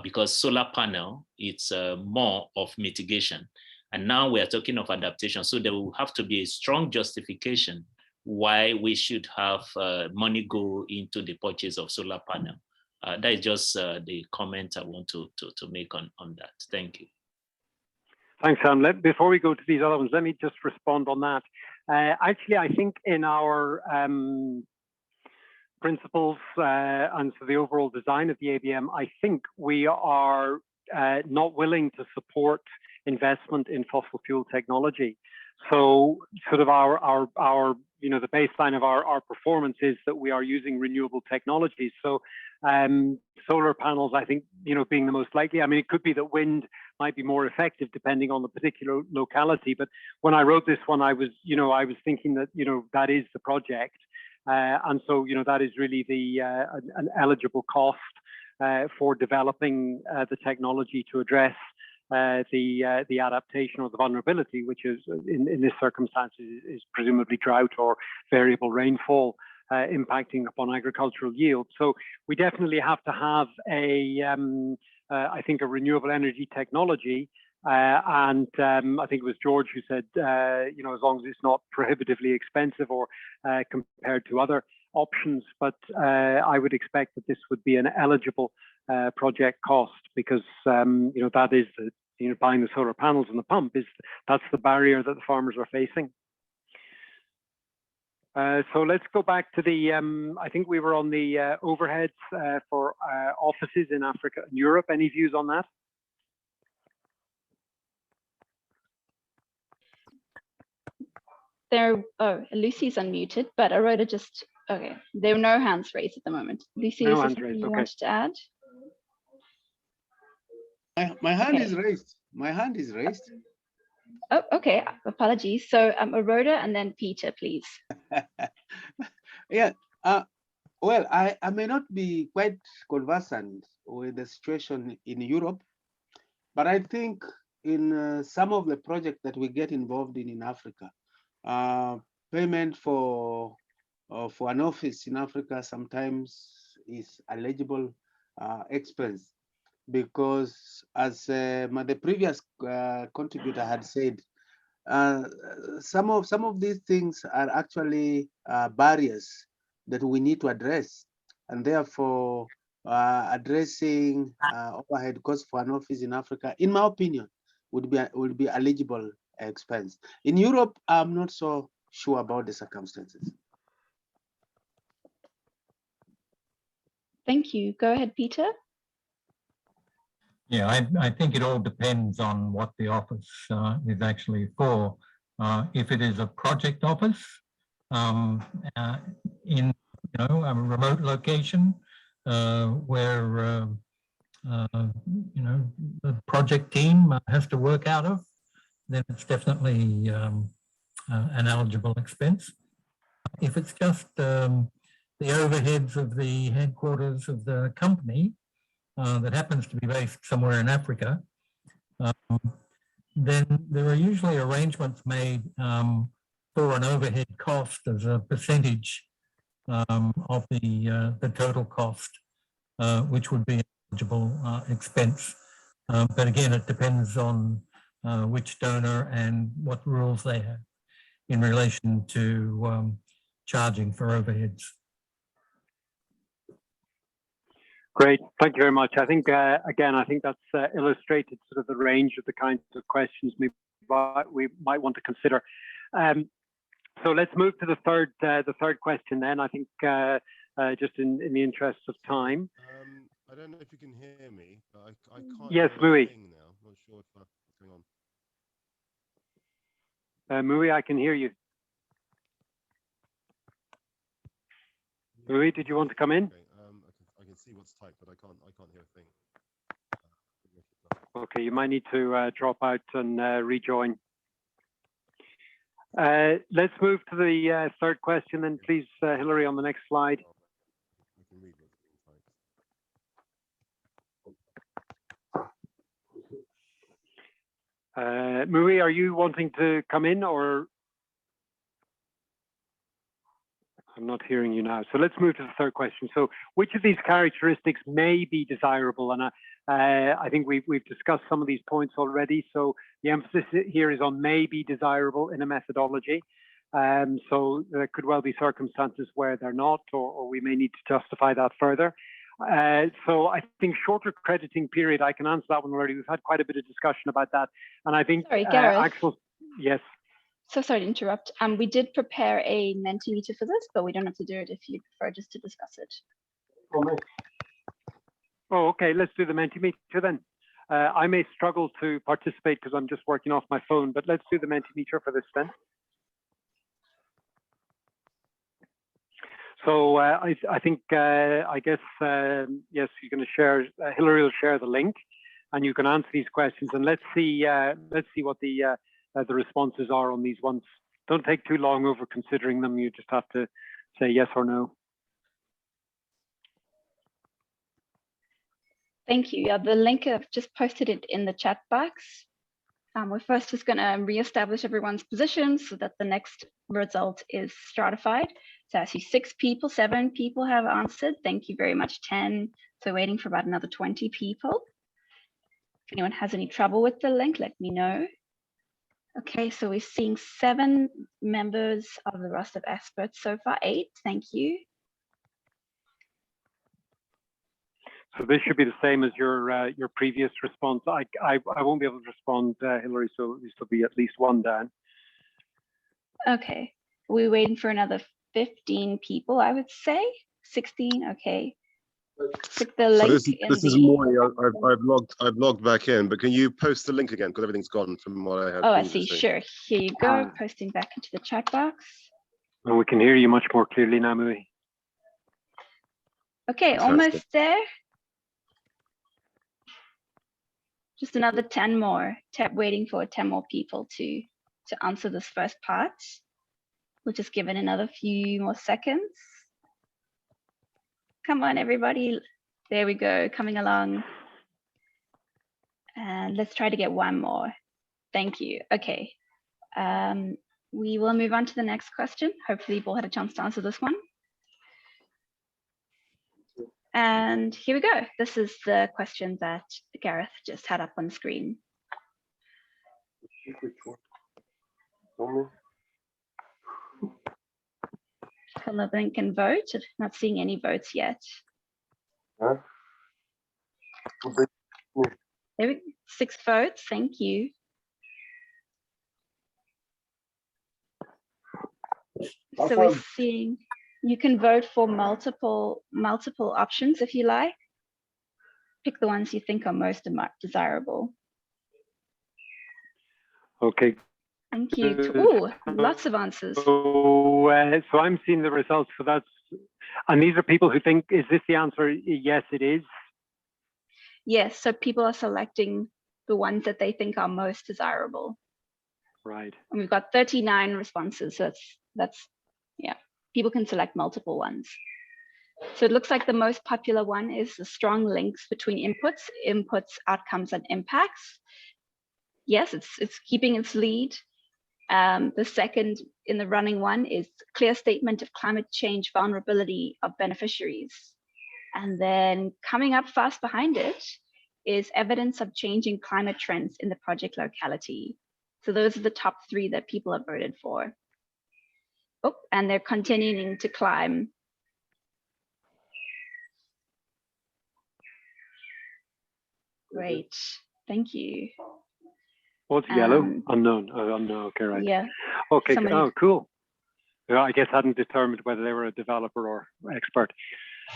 because solar panel, it's more of mitigation. And now we are talking of adaptation. So there will have to be a strong justification why we should have money go into the purchase of solar panel. That is just the comment I want to make on that. Thank you. Thanks, Sam. Before we go to these other ones, let me just respond on that. Actually, I think in our principles and for the overall design of the ABM, I think we are not willing to support investment in fossil fuel technology. So sort of our the baseline of our performance is that we are using renewable technologies. So solar panels, I think, being the most likely. I mean, it could be that wind might be more effective depending on the particular locality. But when I wrote this one, I was thinking that, that is the project. And so, that is really an eligible cost for developing the technology to address the adaptation or the vulnerability, which is in this circumstance is presumably drought or variable rainfall impacting upon agricultural yield. So we definitely have to have I think a renewable energy technology. And I think it was George who said, as long as it's not prohibitively expensive or compared to other options, but I would expect that this would be an eligible project cost because, that is, buying the solar panels and the pump that's the barrier that the farmers are facing. So let's go back to I think we were on the overheads for offices in Africa and Europe. Any views on that? Lucy's unmuted, but Aroda just, okay. There are no hands raised at the moment. Lucy, no is there hands something raised, you okay. wanted to add? My hand is raised. My hand is raised. Oh, okay. Apologies. So Aroda and then Peter, please. Yeah. Well, I may not be quite conversant with the situation in Europe, but I think in some of the projects that we get involved in Africa, payment for an office in Africa sometimes is eligible expense because, as the previous contributor had said, some of these things are actually barriers that we need to address, and therefore addressing overhead costs for an office in Africa, in my opinion, would be eligible expense. In Europe, I'm not so sure about the circumstances. Thank you. Go ahead, Peter. Yeah, I think it all depends on what the office is actually for. If it is a project office in a remote location where the project team has to work out of, then it's definitely an eligible expense. If it's just the overheads of the headquarters of the company that happens to be based somewhere in Africa, then there are usually arrangements made for an overhead cost as a percentage of the total cost, which would be an eligible expense. But again, it depends on which donor and what rules they have in relation to charging for overheads. Great, thank you very much. I think, again, I think that's illustrated sort of the range of the kinds of questions we might want to consider. So let's move to the third question then. I think just in the interest of time. I don't know if you can hear me, but I can't. Yes, Mui. Now. I'm not sure what's going on. Mui, I can hear you. Mui, did you want to come in? Okay. I can see what's typed, but I can't hear a thing. Okay, you might need to drop out and rejoin. Let's move to the third question then, please, Hilary, on the next slide. Mui, are you wanting to come in, or? I'm not hearing you now. So let's move to the third question. So which of these characteristics may be desirable? And I think we've discussed some of these points already. So the emphasis here is on may be desirable in a methodology. So there could well be circumstances where they're not, or we may need to justify that further. So I think shorter crediting period, I can answer that one already. We've had quite a bit of discussion about that. And I think, sorry, Gareth. Axel, yes. So sorry to interrupt. We did prepare a Mentimeter for this, but we don't have to do it if you prefer just to discuss it. Oh, okay. Let's do the Mentimeter then. I may struggle to participate because I'm just working off my phone, but let's do the Mentimeter for this then. So I think, I guess, yes, you're going to share, Hilary will share the link and you can answer these questions, and let's see what the responses are on these ones. Don't take too long over considering them. You just have to say yes or no. Thank you. Yeah, the link, I've just posted it in the chat box. We're first just going to reestablish everyone's positions so that the next result is stratified. So I see 7 people have answered. Thank you very much, 10. So waiting for about another 20 people. If anyone has any trouble with the link, let me know. Okay, so we're seeing 7 members of the roster of experts so far, 8. Thank you. So this should be the same as your previous response. I won't be able to respond, Hilary, so this will be at least 1 down. Okay, we're waiting for another 15 people, I would say. 16, okay. Click the link. So this is Moy. I've logged back in, but can you post the link again? Because everything's gone from what I had. Oh, I see, sure. Here you go, posting back into the chat box. And we can hear you much more clearly now, Mui. Okay, almost there. Just another 10 more. Waiting for 10 more people to answer this first part. We'll just give it another few more seconds. Come on, everybody. There we go, coming along. And let's try to get 1 more. Thank you. Okay. We will move on to the next question. Hopefully you've all had a chance to answer this one. And here we go. This is the question that Gareth just had up on the screen. Click on the link and vote. Not seeing any votes yet. There we go. 6 votes. Thank you. So we're seeing you can vote for multiple options if you like. pick the ones you think are most desirable. Okay. Thank you. Oh, lots of answers. So I'm seeing the results. So that's, and these are people who think, is this the answer? Yes, it is. Yes, so people are selecting the ones that they think are most desirable. Right. And we've got 39 responses. So that's yeah, people can select multiple ones. So it looks like the most popular one is the strong links between inputs, outcomes, and impacts. Yes, it's keeping its lead. The second in the running one is clear statement of climate change vulnerability of beneficiaries. And then coming up fast behind it is evidence of changing climate trends in the project locality. So those are the top 3 that people have voted for. Oh, and they're continuing to climb. Great, thank you. What's yellow? Unknown. Unknown. Okay, right. Yeah. Okay. Oh, cool. Yeah, I guess I hadn't determined whether they were a developer or expert.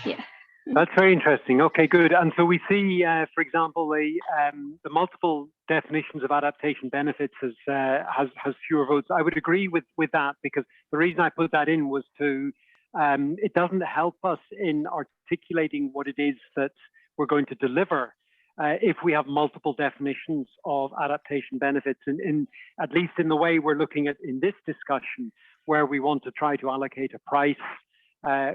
Yeah. That's very interesting. Okay, good. And so we see, for example, the multiple definitions of adaptation benefits has fewer votes. I would agree with that, because the reason I put that in was to it doesn't help us in articulating what it is that we're going to deliver. If we have multiple definitions of adaptation benefits, in at least in the way we're looking at in this discussion, where we want to try to allocate a price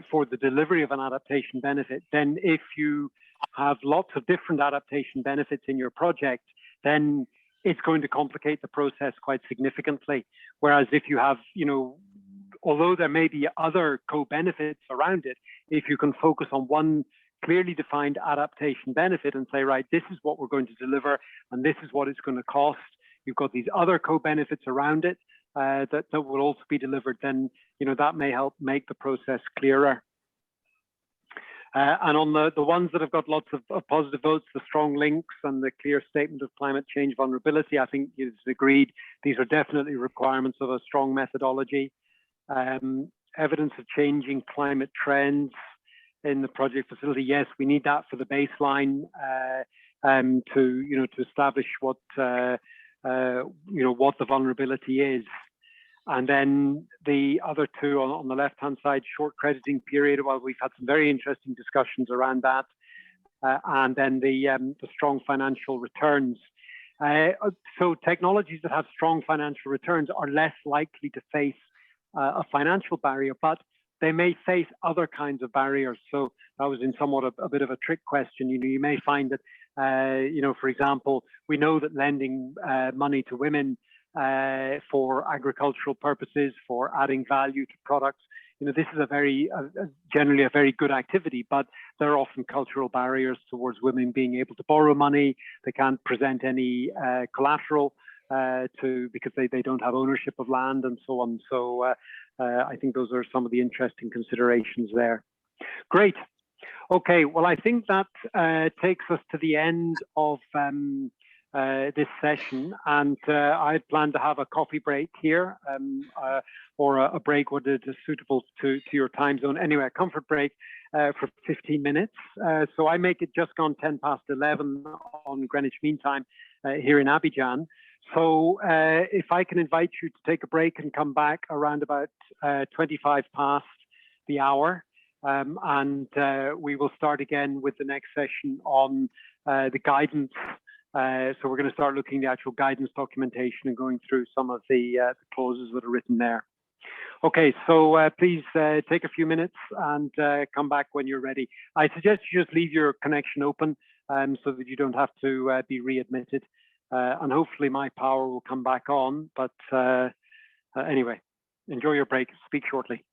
for the delivery of an adaptation benefit, then if you have lots of different adaptation benefits in your project, then it's going to complicate the process quite significantly. Whereas if you have, although there may be other co-benefits around it, if you can focus on one clearly defined adaptation benefit and say, right, this is what we're going to deliver and this is what it's going to cost. You've got these other co-benefits around it that will also be delivered, then that may help make the process clearer. And on the ones that have got lots of positive votes, the strong links and the clear statement of climate change vulnerability, I think it's agreed. These are definitely requirements of a strong methodology. Evidence of changing climate trends in the project facility, yes, we need that for the baseline to establish what what the vulnerability is. And then the other 2 on the left-hand side, short crediting period. Well, we've had some very interesting discussions around that. And then the strong financial returns. So technologies that have strong financial returns are less likely to face a financial barrier, but they may face other kinds of barriers. So that was in somewhat a bit of a trick question. You may find that, for example, we know that lending money to women for agricultural purposes, for adding value to products, this is generally a very good activity, but there are often cultural barriers towards women being able to borrow money. They can't present any collateral because they don't have ownership of land and so on. So I think those are some of the interesting considerations there. Great. Okay, well, I think that takes us to the end of this session, and I plan to have a coffee break here, or a break what is suitable to your time zone. Anyway, a comfort break for 15 minutes. So I make it just gone 10 past 11 on Greenwich Mean Time here in Abidjan. So if I can invite you to take a break and come back around about 25 past the hour, and we will start again with the next session on the guidance. So we're going to start looking at the actual guidance documentation and going through some of the clauses that are written there. Okay, so please take a few minutes and come back when you're ready. I suggest you just leave your connection open so that you don't have to be readmitted. And hopefully my power will come back on. But anyway, enjoy your break. Speak shortly.